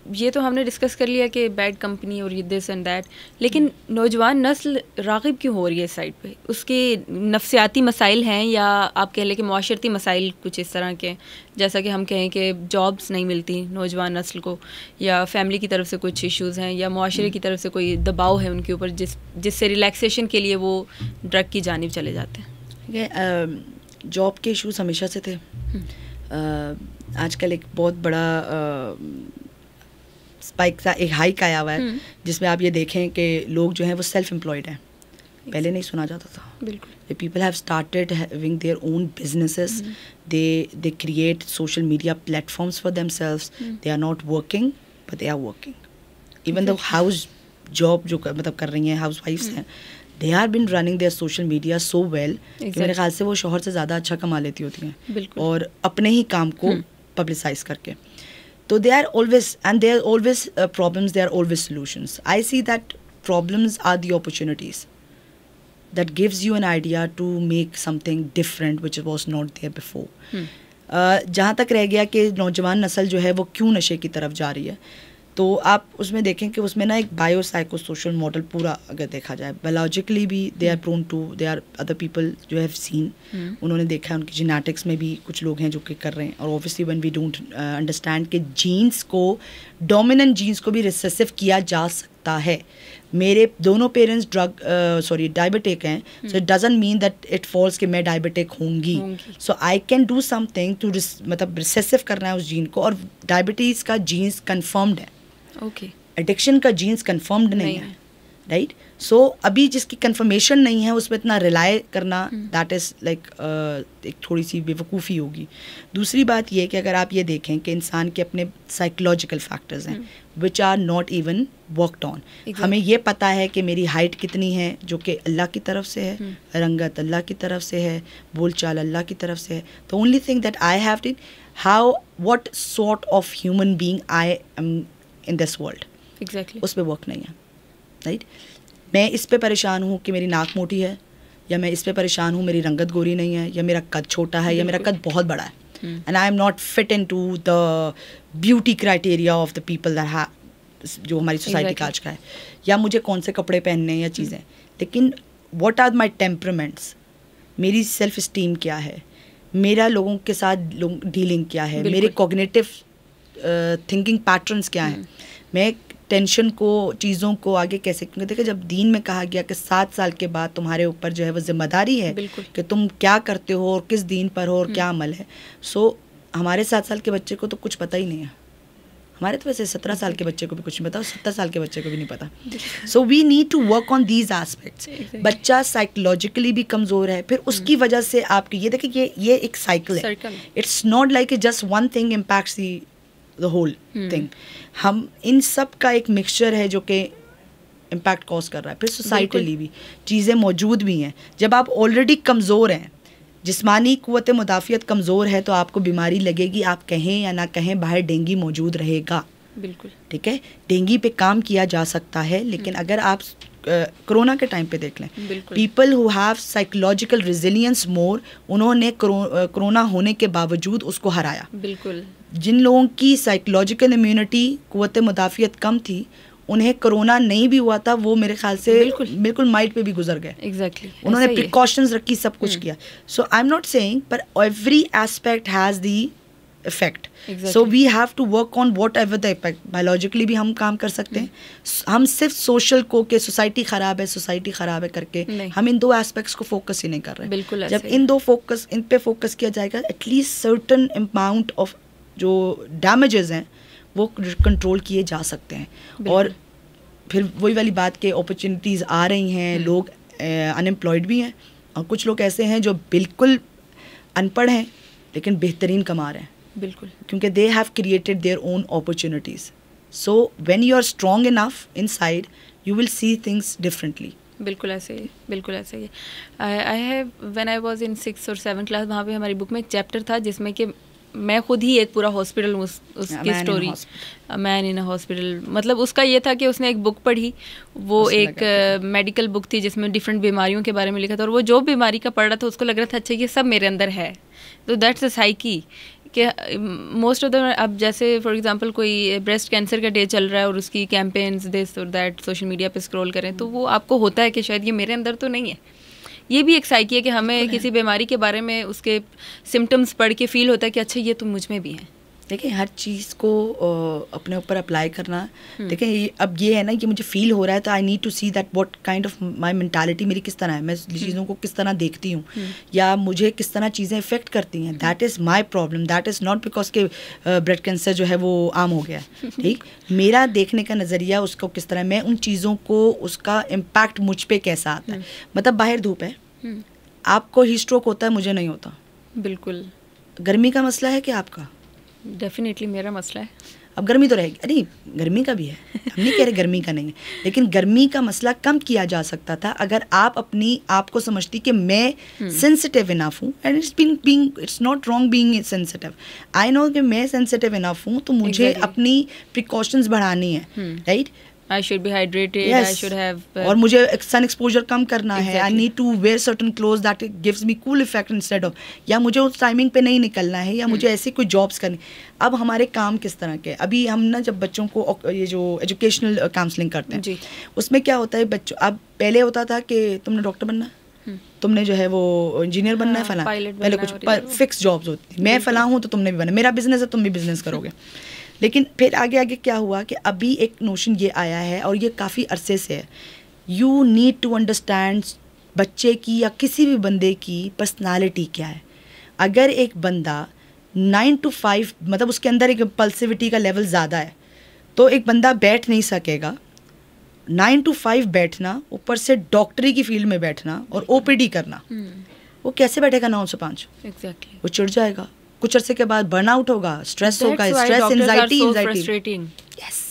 B: ये तो हमने डिस्कस कर लिया कि बैड कंपनी और ये दिस एंड दैट, लेकिन नौजवान नस्ल राग़िब क्यों हो रही है इस साइड पे? उसके नफ्सियाती मसाइल हैं या आप कह लें कि मुआशरती मसाइल कुछ इस तरह के, जैसा कि हम कहें कि जॉब्स नहीं मिलती नौजवान नस्ल को, या फैमिली की तरफ से कुछ इश्यूज़ हैं, या मुआशरे की तरफ से कोई दबाव है उनके ऊपर जिससे रिलैक्सेशन के लिए वो ड्रग की जानिब चले जाते हैं?
A: जॉब के इश्यूज़ हमेशा से थे। आजकल एक बहुत बड़ा स्पाइक सा एक हाइक आया हुआ है जिसमें आप ये देखें कि लोग जो हैं वो सेल्फ एम्प्लॉयड हैं। पहले नहीं सुना जाता था। बिल्कुल, people have started having their own businesses, they create social media platforms for themselves, they are not working but they are working. Even the house job जो मतलब कर रही हैं, हाउस वाइफ्स हैं, they are been running their social media so well कि मेरे ख्याल से वो शोहर से ज़्यादा अच्छा कमा लेती होती हैं, और अपने ही काम को पब्लिसाइज करके। So they are always, and there are always problems, there are always solutions. I see that problems are the opportunities that gives you an idea to make something different which was not there before. जहाँ तक रह गया कि नौजवान नस्ल जो है वो क्यों नशे की तरफ जा रही है, तो आप उसमें देखें कि उसमें ना एक बायो साइको सोशल मॉडल पूरा अगर देखा जाए, बायोलॉजिकली भी they are prone to, they are other people जो हैव सीन, उन्होंने देखा है उनकी जेनेटिक्स में भी कुछ लोग हैं जो कि कर रहे हैं। और obviously when we don't understand कि जीन्स को, डोमिनेंट जीन्स को भी रिसेसिव किया जा सकता है। मेरे दोनों पेरेंट्स डायबिटिक हैं, so it doesn't mean that it falls कि मैं डायबिटिक होंगी। So I can do something to मतलब रिसेसिव करना है उस जीन को, और डायबिटीज़ का जीन्स कन्फर्म्ड है। एडिक्शन का जीन्स कंफर्म्ड नहीं है, राइट? सो अभी जिसकी कंफर्मेशन नहीं है उस पर इतना रिलाय करना, दैट इज़ लाइक एक थोड़ी सी बेवकूफ़ी होगी. दूसरी बात ये कि अगर आप ये देखें कि इंसान के अपने साइकोलॉजिकल फैक्टर्स हैं which are not even worked on. हमें ये पता है कि मेरी हाइट कितनी है, जो कि अल्लाह की तरफ से है, रंगत अल्लाह की तरफ से है, बोलचाल अल्लाह की तरफ से है. The only thing that I have did, how what sort of human being I am in this world,
B: exactly
A: उस पर वर्क नहीं है, राइट? मैं इस पे परेशान हूँ कि मेरी नाक मोटी है, या मैं इस पे परेशान हूँ मेरी रंगत गोरी नहीं है, या मेरा कद छोटा है, या मेरा कद बहुत बड़ा है, and I am not fit in to the beauty criteria of the people that have, जो हमारी सोसाइटी का आज का है, या मुझे कौन से कपड़े पहनने हैं या चीज़ें. लेकिन व्हाट आर माई टेम्परामेंट्स, मेरी सेल्फ इस्टीम क्या है, मेरा लोगों के साथ डीलिंग क्या है, मेरे कॉग्निटिव थिंकिंग पैटर्न्स क्या हैं, मैं टेंशन को, चीज़ों को आगे कैसे, क्योंकि देखिए जब दीन में कहा गया कि 7 साल के बाद तुम्हारे ऊपर जो है वो जिम्मेदारी है कि तुम क्या करते हो और किस दीन पर हो और क्या अमल है. सो हमारे 7 साल के बच्चे को तो कुछ पता ही नहीं है. हमारे तो वैसे 17 साल के बच्चे को भी कुछ नहीं पता और 70 साल के बच्चे को भी नहीं पता. So we need to work on these aspects. बच्चा साइकोलॉजिकली भी कमज़ोर है, फिर उसकी वजह से आपकी ये देखिए ये एक साइकिल है. It's not like just one thing impacts the whole thing. हम इन सब का एक मिक्सचर है जो कि इम्पैक्ट कॉज कर रहा है. फिर सोसाइटली भी चीज़ें मौजूद भी हैं. जब आप ऑलरेडी कमज़ोर हैं, जिस्मानी क़ुव्वत मुदाफ़ियत कमज़ोर है, तो आपको बीमारी लगेगी, आप कहें या ना कहें, बाहर डेंगू मौजूद रहेगा.
B: बिल्कुल
A: ठीक है, डेंगू पे काम किया जा सकता है, लेकिन अगर आप कोरोना के टाइम पे देख लें, people who have psychological resilience more, उन्होंने कोरोना होने के बावजूद उसको हराया.
B: बिल्कुल.
A: जिन लोगों की साइकोलॉजिकल इम्यूनिटी, क़ुव्वत मुदाफ़ियत कम थी, उन्हें कोरोना नहीं भी हुआ था, वो मेरे ख्याल से बिल्कुल माइट पे भी गुजर गए.
B: एग्जैक्टली.
A: उन्होंने प्रिकॉशंस रखी, सब कुछ किया. So I am not saying, पर every aspect has the effect. So we have to work on whatever the effect. Biologically भी हम काम कर सकते हैं. हम सिर्फ सोशल को कि सोसाइटी ख़राब है करके हम इन 2 एस्पेक्ट्स को फोकस ही नहीं कर रहे.
B: बिल्कुल.
A: जब इन पे फोकस किया जाएगा, एटलीस्ट सर्टन अमाउंट ऑफ जो डैमेजेस हैं वो कंट्रोल किए जा सकते हैं. और फिर वही वाली बात के अपॉर्चुनिटीज़ आ रही हैं, लोग अनएम्प्लॉयड भी हैं, और कुछ लोग ऐसे हैं जो बिल्कुल अनपढ़ हैं लेकिन बेहतरीन कमा रहे हैं.
B: बिल्कुल.
A: क्योंकि they have created their own opportunities. So when you are strong enough inside, you will see things differently.
B: बिल्कुल ऐसे ही. I have when I was in 6th और 7th क्लास, वहाँ पे हमारी बुक में एक चैप्टर था जिसमें कि मैं खुद ही एक पूरा हॉस्पिटल, उसकी story, man in a hospital, मतलब उसका ये था कि उसने एक बुक पढ़ी, वो एक मेडिकल बुक थी जिसमें डिफरेंट बीमारियों के बारे में लिखा था, और वो जो बीमारी का पढ़ रहा था उसको लग रहा था अच्छा ये सब मेरे अंदर है. तो दैट्स अ साइकी कि मोस्ट ऑफ द, अब जैसे फॉर एग्जांपल कोई ब्रेस्ट कैंसर का डे चल रहा है और उसकी कैंपेन्स दिस और दैट सोशल मीडिया पे स्क्रॉल करें, तो वो आपको होता है कि शायद ये मेरे अंदर तो नहीं है. ये भी एक साइकी है कि हमें किसी बीमारी के बारे में उसके सिम्टम्स पढ़ के फील होता है कि अच्छा ये तो मुझ में भी है.
A: देखिए हर चीज़ को अपने ऊपर अप्लाई करना. देखिए अब ये है ना कि मुझे फील हो रहा है, तो I need to see that what kind of my mentality मेरी किस तरह है, मैं चीज़ों को किस तरह देखती हूँ, या मुझे किस तरह चीज़ें इफेक्ट करती हैं. That is my problem. That is not because के ब्रेस्ट कैंसर जो है वो आम हो गया है. ठीक, मेरा देखने का नज़रिया उसको किस तरह, मैं उन चीज़ों को, उसका इम्पैक्ट मुझ पर कैसा आता है. मतलब बाहर धूप है, आपको ही स्ट्रोक होता है, मुझे नहीं होता.
B: बिल्कुल.
A: गर्मी का मसला है कि आपका?
B: डेफिनेटली मेरा मसला है.
A: अब गर्मी तो रहेगी, अरे गर्मी का भी है, हम नहीं कह रहे गर्मी का नहीं है, लेकिन गर्मी का मसला कम किया जा सकता था अगर आप अपनी आप को समझती कि मैं सेंसिटिव इनफ हूँ. And it's not wrong being sensitive. I know कि मैं सेंसिटिव इनफ हूँ, तो मुझे अपनी प्रिकॉशंस बढ़ानी है, right.
B: I should be hydrated. Yes. I should have.
A: और मुझे सन एक्सपोजर कम करना है. I need to wear certain clothes that gives me cool effect instead of. या मुझे उस टाइमिंग पे नहीं निकलना है, या मुझे ऐसी कोई जॉब्स करनी. अब हमारे काम किस तरह के, अभी हम ना जब बच्चों को ये जो एजुकेशनल काउंसलिंग करते हैं, उसमें क्या होता है बच्चों, अब पहले होता था कि तुमने डॉक्टर बनना, तुमने जो है वो इंजीनियर बनना है, फलां, पहले कुछ फिक्स जॉब्स होती थी. मैं फलां हूँ तो तुमने भी बनना, मेरा बिजनेस है तुम भी बिजनेस करोगे. लेकिन फिर आगे आगे क्या हुआ कि अभी एक नोशन ये आया है, और ये काफ़ी अरसे से है, यू नीड टू अंडरस्टैंड बच्चे की या किसी भी बंदे की पर्सनालिटी क्या है. अगर एक बंदा 9 to 5, मतलब उसके अंदर एक इम्पल्सिविटी का लेवल ज़्यादा है, तो एक बंदा बैठ नहीं सकेगा, 9 to 5 बैठना, ऊपर से डॉक्टरी की फील्ड में बैठना और ओपीडी करना, वो कैसे बैठेगा 9 से 5?
B: एग्जैक्टली,
A: वो चिढ़ जाएगा, कुछ अरसे के बाद बर्नआउट होगा, स्ट्रेस होगा, स्ट्रेस एंजाइटी। यस,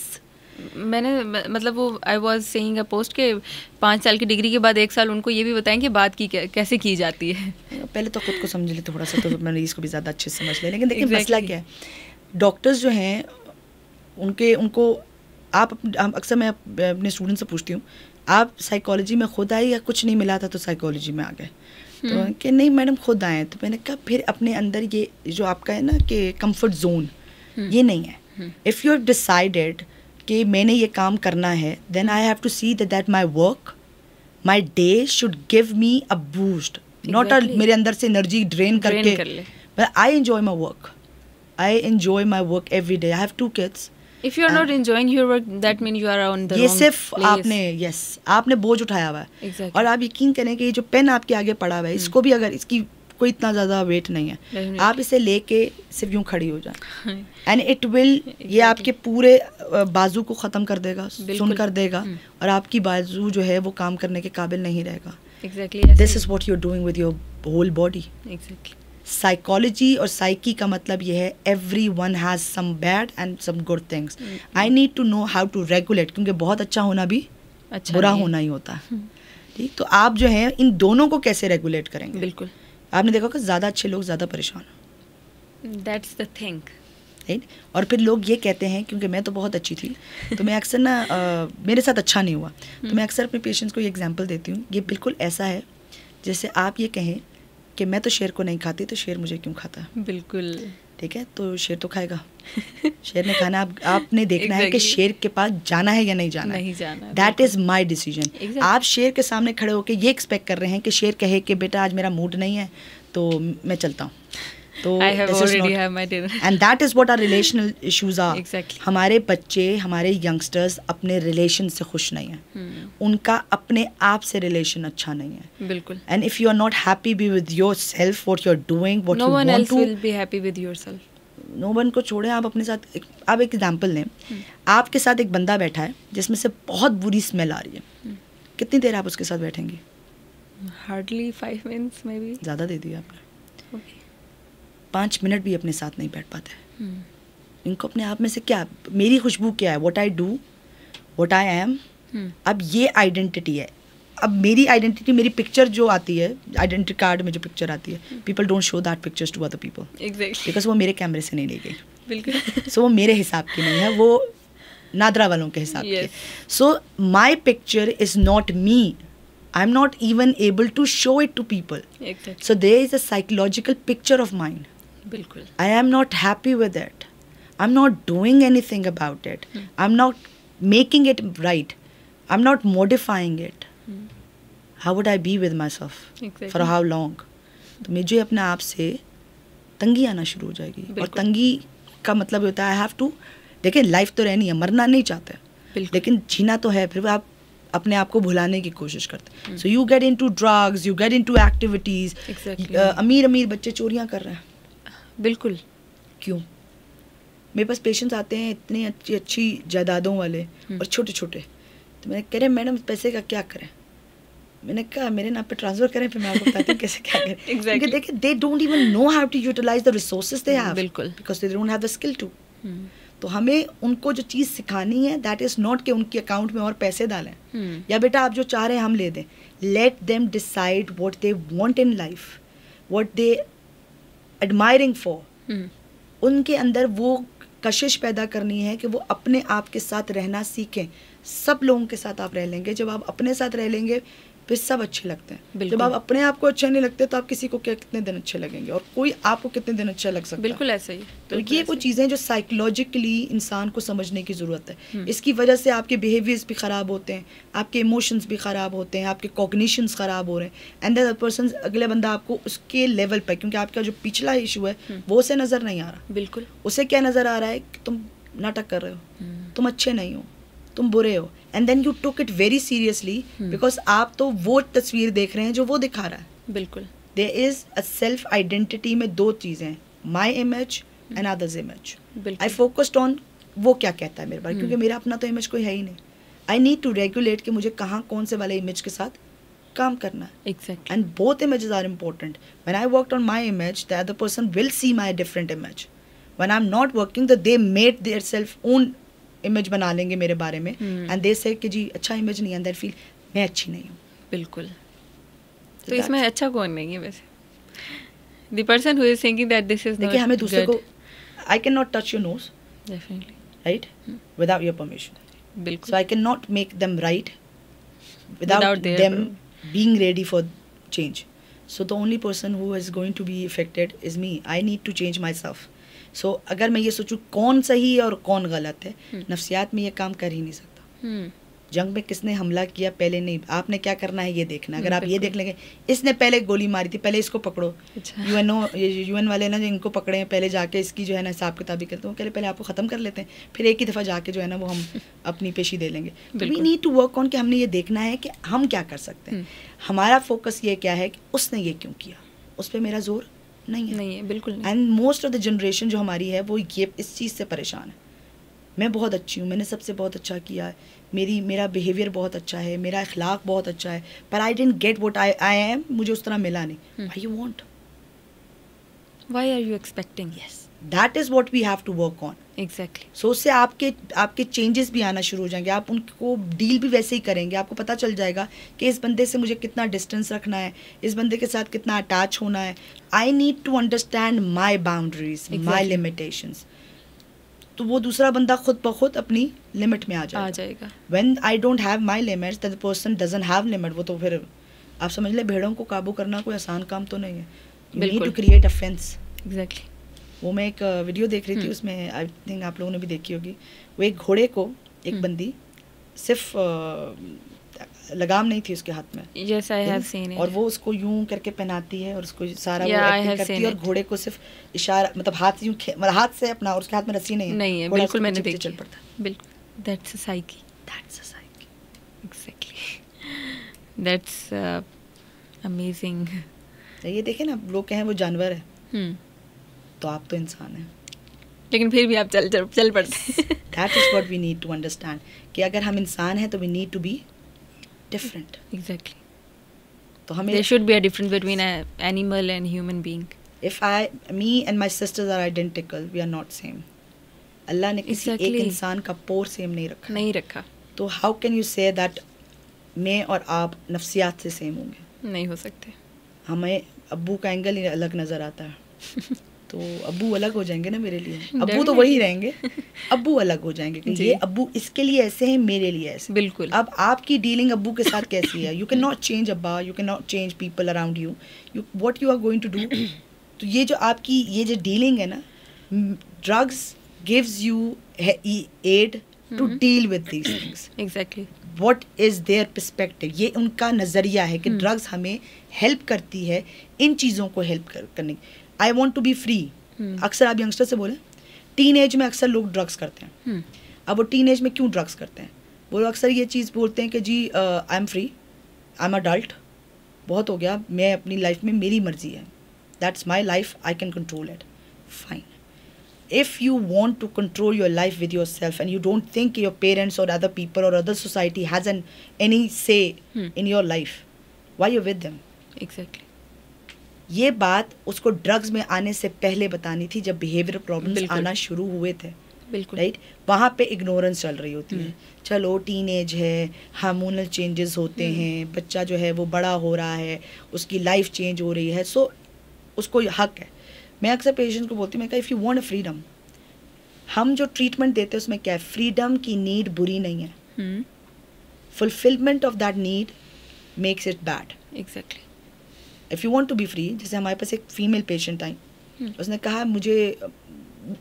B: मैंने मतलब वो I was saying a post के 5 साल की डिग्री के बाद 1 साल उनको ये भी बताएं कि बात की कैसे की जाती है।
A: पहले तो खुद को समझ ले थोड़ा सा, तो मैंने इसको भी ज़्यादा अच्छे से समझ ले। लेकिन देखिए मसला क्या है, डॉक्टर्स जो हैं उनको आप अक्सर मैं अपने स्टूडेंट से पूछती हूँ, आप साइकोलॉजी में खुद आए या कुछ नहीं मिला था तो साइकोलॉजी में आ गए? तो कि नहीं मैडम खुद आए। तो मैंने कहा फिर अपने अंदर ये जो आपका है ना कि कंफर्ट जोन, ये नहीं है। इफ़ यू हैव डिसाइडेड कि मैंने ये काम करना है, then I have to see that my work, my day should give me a boost, not मेरे अंदर से एनर्जी ड्रेन करके। But I enjoy my work, I enjoy my work every day. I have 2 kids.
B: If you are not enjoying your work, that means you are on the
A: ये
B: wrong
A: सिर्फ
B: place.
A: आपने बोझ उठाया हुआ है।
B: Exactly.
A: और आप यकीन करें कि ये जो पेन आपके आगे पड़ा हुआ है, इसको भी अगर इसकी कोई इतना ज़्यादा वेट नहीं है, आप इसे लेके सिर्फ यूं खड़ी हो जाए, एंड इट विल, ये आपके पूरे बाजू को ख़त्म कर देगा, सुन कर देगा, और आपकी बाजू जो है वो काम करने के काबिल नहीं रहेगा। This is what you are doing with your whole body. Psychology और साइकी का मतलब ये है everyone has some bad and some good things. I need to know how to regulate, क्योंकि बहुत अच्छा होना भी अच्छा बुरा होना ही होता है। ठीक, तो आप जो है इन दोनों को कैसे रेगुलेट करेंगे?
B: बिल्कुल,
A: आपने देखा कि ज़्यादा अच्छे लोग ज़्यादा परेशान,
B: दैट्स द थिंग,
A: राइट। और फिर लोग ये कहते हैं, क्योंकि मैं तो बहुत अच्छी थी तो मैं अक्सर ना मेरे साथ अच्छा नहीं हुआ, तो मैं अक्सर अपने पेशेंट्स को ये एग्जांपल देती हूँ। ये बिल्कुल ऐसा है जैसे आप ये कहें कि मैं तो शेर को नहीं खाती, तो शेर मुझे क्यों खाता?
B: बिल्कुल,
A: ठीक है, तो शेर तो खाएगा, शेर ने खाना, आपने देखना है कि शेर के पास जाना है या नहीं जाना है। That is my decision. आप शेर के सामने खड़े होकर ये एक्सपेक्ट कर रहे हैं कि शेर कहे कि बेटा आज मेरा मूड नहीं है तो मैं चलता हूँ, तो and that is what our relational issues are. हमारे बच्चे, हमारे यंगस्टर्स अपने रिलेशन से खुश नहीं हैं, उनका अपने आप से रिलेशन अच्छा नहीं है।
B: बिल्कुल,
A: and if you are not happy be with yourself, what you are doing, what you want to,
B: will be happy with yourself.
A: No one को छोड़ें, आप अपने साथ आप एक एग्जांपल लें, आपके साथ एक बंदा बैठा है जिसमें से बहुत बुरी स्मेल आ रही है, कितनी देर आप उसके साथ बैठेंगे?
B: Hardly 5 minutes may be.
A: ज़्यादा दे दिया आपने। 5 मिनट भी अपने साथ नहीं बैठ पाते। इनको अपने आप में से क्या, मेरी खुशबू क्या है, what I do, what I M, अब ये आइडेंटिटी है। अब मेरी आइडेंटिटी, मेरी पिक्चर जो आती है, आइडेंटिटी कार्ड में जो पिक्चर आती है, people don't show that pictures to other people, because वो मेरे कैमरे से नहीं ली गई।
B: बिल्कुल।
A: सो वो मेरे हिसाब की नहीं है, वो नादरा वालों के हिसाब की। So my picture is not me, I'm not even able to show it to people.
B: Exactly.
A: So there is a psychological picture of mine.
B: बिल्कुल.
A: I am not happy with it. I'm not doing anything about it. I'm not making it right. I'm not modifying it. How would I be with myself?
B: Exactly.
A: For how long? तो मुझे अपने आप से तंगी आना शुरू हो जाएगी। और तंगी का मतलब होता है I have to, देखिए लाइफ तो रहनी है, मरना नहीं चाहते, लेकिन जीना तो है। फिर आप अपने आप को भुलाने की कोशिश करते हैं। So you get into drugs, you get into activities. अमीर बच्चे चोरियां कर रहे हैं।
B: बिल्कुल।
A: क्यों? मेरे पास पेशेंट्स आते हैं इतनी अच्छी जायदादों वाले और छोटे छोटे, तो मैंने कह रहे मैडम पैसे का क्या करें? मैंने कहा मेरे नाम पे ट्रांसफर करें, फिर मैं आपको बताती हूँ कैसे क्या करें। क्योंकि देखिए they don't even know how to utilize the resources they have,
B: बिल्कुल,
A: because they don't have the skill to. तो हमें उनको जो चीज़ सिखानी है, दैट इज़ नॉट कि उनके अकाउंट में और पैसे डालें, या बेटा आप जो चाह रहे हैं हम ले दें। Let them decide what they want in life, what they admiring for. उनके अंदर वो कशिश पैदा करनी है कि वो अपने आप के साथ रहना सीखें। सब लोगों के साथ आप रह लेंगे, जब आप अपने साथ रह लेंगे फिर सब अच्छे लगते हैं। जब आप अपने आप को अच्छे नहीं लगते तो आप किसी को क्या कितने दिन अच्छे लगेंगे, और कोई आपको कितने दिन अच्छा लग सकता है।
B: बिल्कुल ऐसा ही।
A: तो ये वो चीज़ें जो साइकोलॉजिकली इंसान को समझने की ज़रूरत है। इसकी वजह से आपके बिहेवियर्स भी ख़राब होते हैं, आपके इमोशंस भी ख़राब होते हैं, आपके कॉग्निशंस ख़राब हो रहे हैं, एंड द पर्सन, अगले बंदा आपको उसके लेवल पर, क्योंकि आपका जो पिछला इशू है वो उसे नज़र नहीं आ रहा।
B: बिल्कुल।
A: उसे क्या नज़र आ रहा है कि तुम नाटक कर रहे हो, तुम अच्छे नहीं हो, तुम बुरे हो, and then you took it very seriously, because आप तो वो तस्वीर देख रहे हैं जो वो दिखा रहा है।
B: बिल्कुल।
A: There is a self identity में 2 चीज़ें, my image and others image. I focused on वो क्या कहता है मेरे बारे, क्योंकि मेरा अपना तो इमेज कोई है ही नहीं. आई नीड टू रेगुलेट कि मुझे कहाँ कौन से वाले इमेज के साथ काम करना है.
B: Exactly.
A: And both images are important. When I worked on my image, the other person will see my different image. When I'm not working, that they made their self own image बना लेंगे मेरे बारे में, and they say कि जी अच्छा image नहीं है, and they feel मैं अच्छी नहीं हूँ.
B: बिल्कुल. तो इसमें अच्छा कौन नहीं है वैसे? The person who is thinking that this is not
A: देखिए हमें दूसरे
B: good.
A: को, I cannot touch your nose,
B: Definitely.
A: right, without your permission.
B: बिल्कुल.
A: So I cannot make them right without
B: their
A: them being ready for change. So the only person who is going to be affected is me. I need to change myself. So अगर मैं ये सोचूं कौन सही है और कौन गलत है, नफ्सियात में ये काम कर ही नहीं सकता. जंग में किसने हमला किया पहले नहीं, आपने क्या करना है ये देखना. अगर आप ये देख लेंगे इसने पहले गोली मारी थी, पहले इसको पकड़ो. यूएन वाले ना जो इनको पकड़े हैं, पहले जाके इसकी जो है ना हिसाब किताबी करते हैं, पहले आपको ख़त्म कर लेते हैं, फिर एक ही दफ़ा जाके जो है ना वो हम अपनी पेशी दे लेंगे. We need to work on कि हमने ये देखना है कि हम क्या कर सकते हैं. हमारा फोकस ये क्या है कि उसने ये क्यों किया, उस पर मेरा जोर नहीं है. बिल्कुल. And most of the generation जो हमारी है वो ये इस चीज़ से परेशान है. मैं बहुत अच्छी हूँ, मैंने सबसे बहुत अच्छा किया है, मेरा बिहेवियर बहुत अच्छा है, मेरा अखलाक बहुत अच्छा है, पर I didn't get what I am, मुझे उस तरह मिला नहीं. Why you want,
B: why are you expecting.
A: Yes, that is what we have to work on.
B: Exactly.
A: So उससे आपके चेंजेस भी आना शुरू हो जाएंगे. आप उनको डील भी वैसे ही करेंगे. आपको पता चल जाएगा कि इस बंदे से मुझे कितना डिस्टेंस रखना है, इस बंदे के साथ कितना अटैच होना है. I need to understand my boundaries, my limitations. तो वो दूसरा बंदा खुद ब खुद अपनी लिमिट में आ जाएगा. When I don't have my limits, that the person doesn't have limit. वो तो फिर आप समझ ले, भेड़ों को काबू करना कोई आसान काम तो नहीं है. You need to create a fence.
B: Exactly.
A: वो मैं एक वीडियो देख रही थी, उसमें आई थिंक आप लोगों ने भी देखी होगी. वो एक घोड़े को एक बंदी सिर्फ लगाम नहीं थी उसके हाथ में.
B: Yes, I have seen it.
A: और वो उसको यूं करके पहनाती है और उसको सारा वो एक्टिंग करती है, और घोड़े को सिर्फ इशारा, मतलब हाथ यूं हाथ से अपना, और उसके हाथ में रस्सी नहीं है.
B: बिल्कुल मैंने देखी.
A: चल पड़ता.
B: बिल्कुल. That's a psyche. Exactly. That's amazing.
A: ये देखें ना, लोग कहें वो जानवर है, तो आप तो इंसान हैं,
B: लेकिन फिर भी आप चल पड़ते.
A: That is what we need to understand, कि अगर हम इंसान हैं तो we need to be different.
B: Exactly.
A: तो हमें
B: there should be a difference between an animal and human being.
A: If me and my sisters are identical, we are not same. अल्लाह ने किसी एक इंसान का पोर सेम नहीं रखा. तो how can you say that मैं और आप नफ्सियात से सेम होंगे?
B: नहीं हो सकते.
A: हमें अब्बू का एंगल ही अलग नज़र आता है. तो अब्बू अलग हो जाएंगे ना मेरे लिए. अब्बू तो वही रहेंगे, अब्बू अलग हो जाएंगे कि ये अब्बू इसके लिए ऐसे हैं, मेरे लिए ऐसे. बिल्कुल. अब आपकी डीलिंग अब्बू के साथ कैसी है? यू कैन नॉट चेंज अब्बा, you can not change people around you. What you are going to do. तो ये जो आपकी ये जो डीलिंग है ना, drugs gives you aid to deal with these things.
B: Exactly.
A: What is their perspective, ये उनका नज़रिया है कि ड्रग्स हमें हेल्प करती है इन चीज़ों को हेल्प करने. I want to be free. अक्सर आप यंगस्टर से बोलें, टीन एज में अक्सर लोग ड्रग्स करते हैं. अब वो टीन एज में क्यों ड्रग्स करते हैं? वो अक्सर ये चीज़ बोलते हैं कि जी I am free, I am adult, बहुत हो गया, मैं अपनी लाइफ में मेरी मर्जी है, that's my life, I can control it. Fine. If you want to control your life with yourself and you don't think your parents or other people or other society has any say in your life, why you with them?
B: Exactly.
A: ये बात उसको drugs में आने से पहले बतानी थी, जब बिहेवियर प्रॉब्लम्स आना शुरू हुए थे.
B: बिल्कुल.
A: राइट. वहाँ पे इग्नोरेंस चल रही होती है. चलो टीन एज है, हार्मोनल चेंजेस होते हैं, बच्चा जो है वो बड़ा हो रहा है, उसकी लाइफ चेंज हो रही है, सो उसको हक है. मैं अक्सर पेशेंट को बोलती हूँ, मैं कहा if you want a freedom, हम जो ट्रीटमेंट देते हैं उसमें क्या है, फ्रीडम की नीड बुरी नहीं है, fulfilment of that need makes it bad.
B: Exactly.
A: If you want to be free, जैसे हमारे पास एक फीमेल पेशेंट आई, उसने कहा मुझे,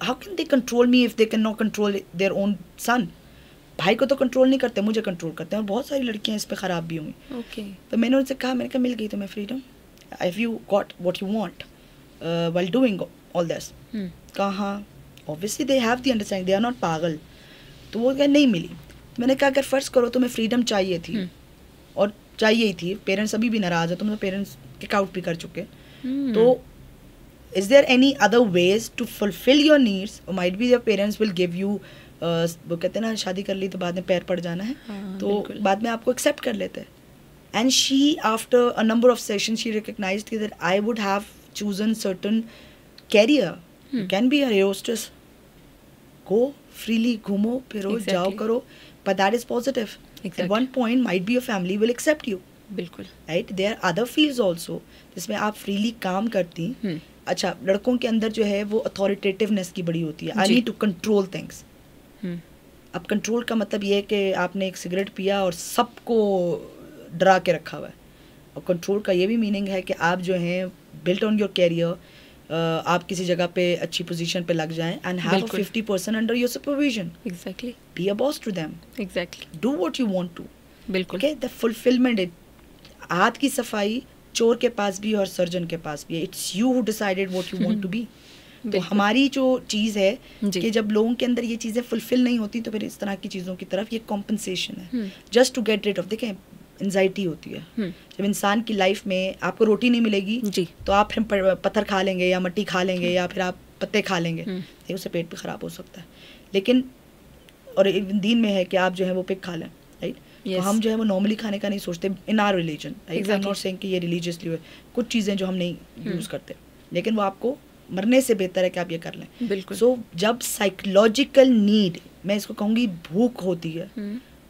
A: how can they control me if they can not control their own son. भाई को तो कंट्रोल नहीं करते, मुझे कंट्रोल करते हैं, और बहुत सारी लड़कियाँ इस पर ख़राब भी हुई.
B: ओके.
A: तो मैंने उनसे कहा, मैंने कहा मिल गई तुम्हें freedom, if you got what you want while doing all this. कहाँ, obviously they have the understanding, they are not पागल. तो वो क्या नहीं मिली. मैंने कहा अगर फ़र्ज़ करो तुम्हें फ्रीडम चाहिए थी, और चाहिए ही थी, पेरेंट्स अभी भी नाराज़ है, तुम पेरेंट्स किक आउट भी कर चुके, तो is there any other ways to fulfill your needs, or might be your parents will give you वो कहते हैं ना शादी कर ली तो बाद में पैर पड़ जाना है, तो बाद में आपको एक्सेप्ट कर लेते हैं. And she after a number of sessions she recognised that I would have chosen certain career. You can be a air hostess, go freely, घूमो फिरो, जाओ करो, but that is positive. Exactly. At one point might be your family will accept you.
B: बिल्कुल.
A: Right? There are other fields also जिसमें आप freely काम करती. अच्छा, लड़कों के अंदर जो है वो अथॉरिटेटिवनेस की बड़ी होती है. I need to control things. अब कंट्रोल का मतलब ये है कि आपने एक सिगरेट पिया और सबको डरा के रखा हुआ है. और कंट्रोल का ये भी मीनिंग है कि आप जो हैं बिल्ट ऑन योर कैरियर, आप किसी जगह पे अच्छी पोजीशन पे लग जाएं and have 50% under your supervision.
B: Exactly.
A: Be a boss to them.
B: Exactly.
A: Do what you want to.
B: बिल्कुल.
A: Okay, the fulfilment. हाथ की सफाई चोर के पास भी और सर्जन के पास भी है. It's you who decided what you want to be. तो हमारी जो चीज़ है कि जब लोगों के अंदर ये चीज़ें फुलफिल नहीं होती तो फिर इस तरह की चीज़ों की तरफ ये कॉम्पनसेशन है, just to get rid of. देखें, एंजाइटी होती है. जब इंसान की लाइफ में आपको रोटी नहीं मिलेगी तो आप फिर पत्थर खा लेंगे या मिट्टी खा लेंगे या फिर आप पत्ते खा लेंगे, तो उससे पेट भी ख़राब हो सकता है. लेकिन और दीन में है कि आप जो है वो पिग खा लें, राइट. तो हम जो है वो नॉर्मली खाने का नहीं सोचते in our religion. I am not saying कि ये रिलीजियसली कुछ चीज़ें जो हम नहीं यूज़ करते, लेकिन वो आपको मरने से बेहतर है कि आप ये कर लें.
B: बिल्कुल.
A: सो जब साइकोलॉजिकल नीड, मैं इसको कहूँगी भूख होती है,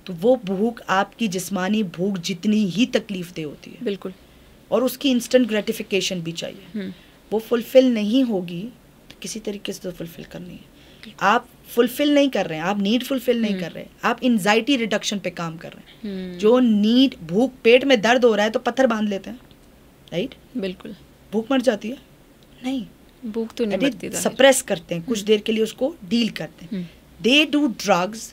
A: तो वो भूख आपकी जिस्मानी भूख जितनी ही तकलीफ दे होती है.
B: बिल्कुल.
A: और उसकी इंस्टेंट ग्रेटिफिकेशन भी चाहिए. वो फुलफिल नहीं होगी तो किसी तरीके से तो फुलफिल करनी है. आप फुलफिल नहीं कर रहे हैं, आप नीड फुलफिल नहीं कर रहे हैं, आप एंजाइटी रिडक्शन पे काम कर रहे हैं. जो नीड, भूख, पेट में दर्द हो रहा है तो पत्थर बांध लेते हैं, राइट.
B: बिल्कुल.
A: भूख मर जाती है? नहीं,
B: भूख तो नहीं मरती.
A: सप्रेस करते हैं कुछ देर के लिए, उसको डील करते हैं. They do drugs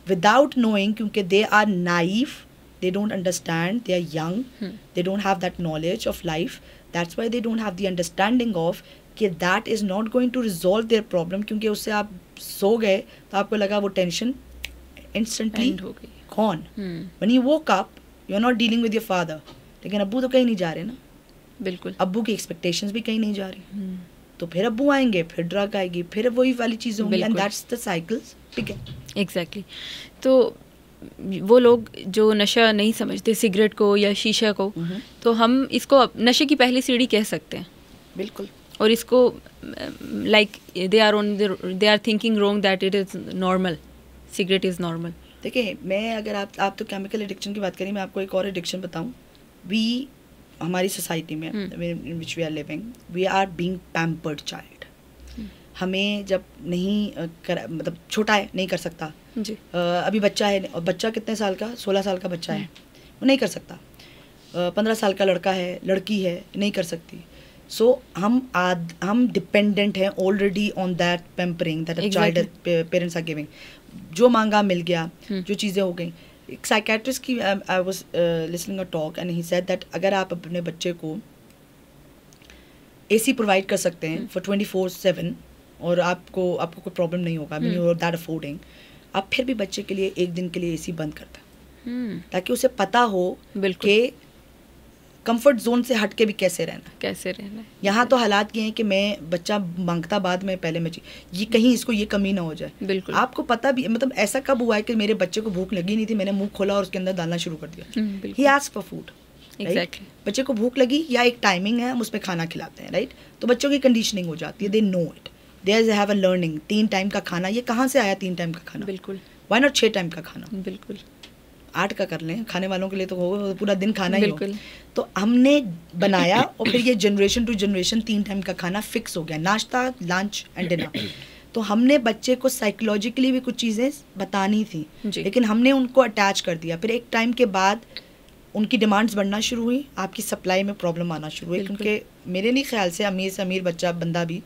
A: without knowing, क्योंकि they are naive, they don't understand, they are young, they don't have that knowledge of life. That's why they don't have the understanding of कि that is not going to resolve their problem. क्योंकि उससे आप सो गए तो आपको लगा वो tension instantly gone. When you woke up, you're not dealing with your father. लेकिन अब्बू तो कहीं नहीं जा रहे ना.
B: बिल्कुल.
A: अब्बू की एक्सपेक्टेशंस भी कहीं नहीं जा रही. तो फिर अब्बू आएंगे, फिर ड्रग आएगी, फिर वही वाली चीज़ें होंगी. And that's the cycles. ठीक है.
B: एग्जैक्टली. तो वो लोग जो नशा नहीं समझते, सिगरेट को या शीशा को, तो हम इसको नशे की पहली सीढ़ी कह सकते हैं.
A: बिल्कुल.
B: और इसको like they are thinking wrong that it is normal, cigarette is normal.
A: देखिए, मैं अगर आप तो केमिकल एडिक्शन की बात करें, मैं आपको एक और एडिक्शन बताऊं. हमारी सोसाइटी में which we are living, we are being pampered child. हमें जब नहीं मतलब छोटा है, नहीं कर सकता जी. अभी बच्चा है, और बच्चा कितने साल का, 16 साल का बच्चा है, वो नहीं कर सकता. 15 साल का लड़का है, लड़की है, नहीं कर सकती. सो हम डिपेंडेंट हैं already on that pampering that a child parents are giving. जो मांगा मिल गया, जो चीज़ें हो गई. एक साइकेट्रिस्ट की I was listening a talk and he said that अगर आप अपने बच्चे को एसी प्रोवाइड कर सकते हैं फॉर 24/7 और आपको कोई प्रॉब्लम नहीं होगा, mean you are that affording, आप फिर भी बच्चे के लिए एक दिन के लिए एसी बंद करता है, ताकि उसे पता हो कि कंफर्ट जोन से हट के भी कैसे रहना. यहाँ तो हालात ये हैं कि मैं बच्चा मांगता बाद में, पहले मैं ये कहीं इसको ये कमी ना हो जाए. बिल्कुल. आपको पता भी, मतलब ऐसा कब हुआ है कि मेरे बच्चे को भूख लगी नहीं थी, मैंने मुंह खोला और उसके अंदर डालना शुरू कर दिया. He asked for food. Exactly. बच्चे को भूख लगी या एक टाइमिंग है, हम उसमें खाना खिलाते हैं, राइट. तो बच्चों की कंडीशनिंग हो जाती है, they know it, they have a learning. 3 time का खाना, ये कहाँ से आया 3 टाइम का खाना? बिल्कुल. व्हाई नॉट 6 टाइम का खाना? बिल्कुल. 8 का कर लें, खाने वालों के लिए तो होगा पूरा दिन खाना ही हो. तो हमने बनाया और फिर ये जनरेशन टू जनरेशन 3 टाइम का खाना फिक्स हो गया, नाश्ता, लंच एंड डिनर. तो हमने बच्चे को साइकोलॉजिकली भी कुछ चीज़ें बतानी थी, लेकिन हमने उनको अटैच कर दिया. फिर एक टाइम के बाद उनकी डिमांड्स बढ़ना शुरू हुई, आपकी सप्लाई में प्रॉब्लम आना शुरू हुई. क्योंकि मेरे नहीं ख्याल से अमीर से अमीर बच्चा बंदा भी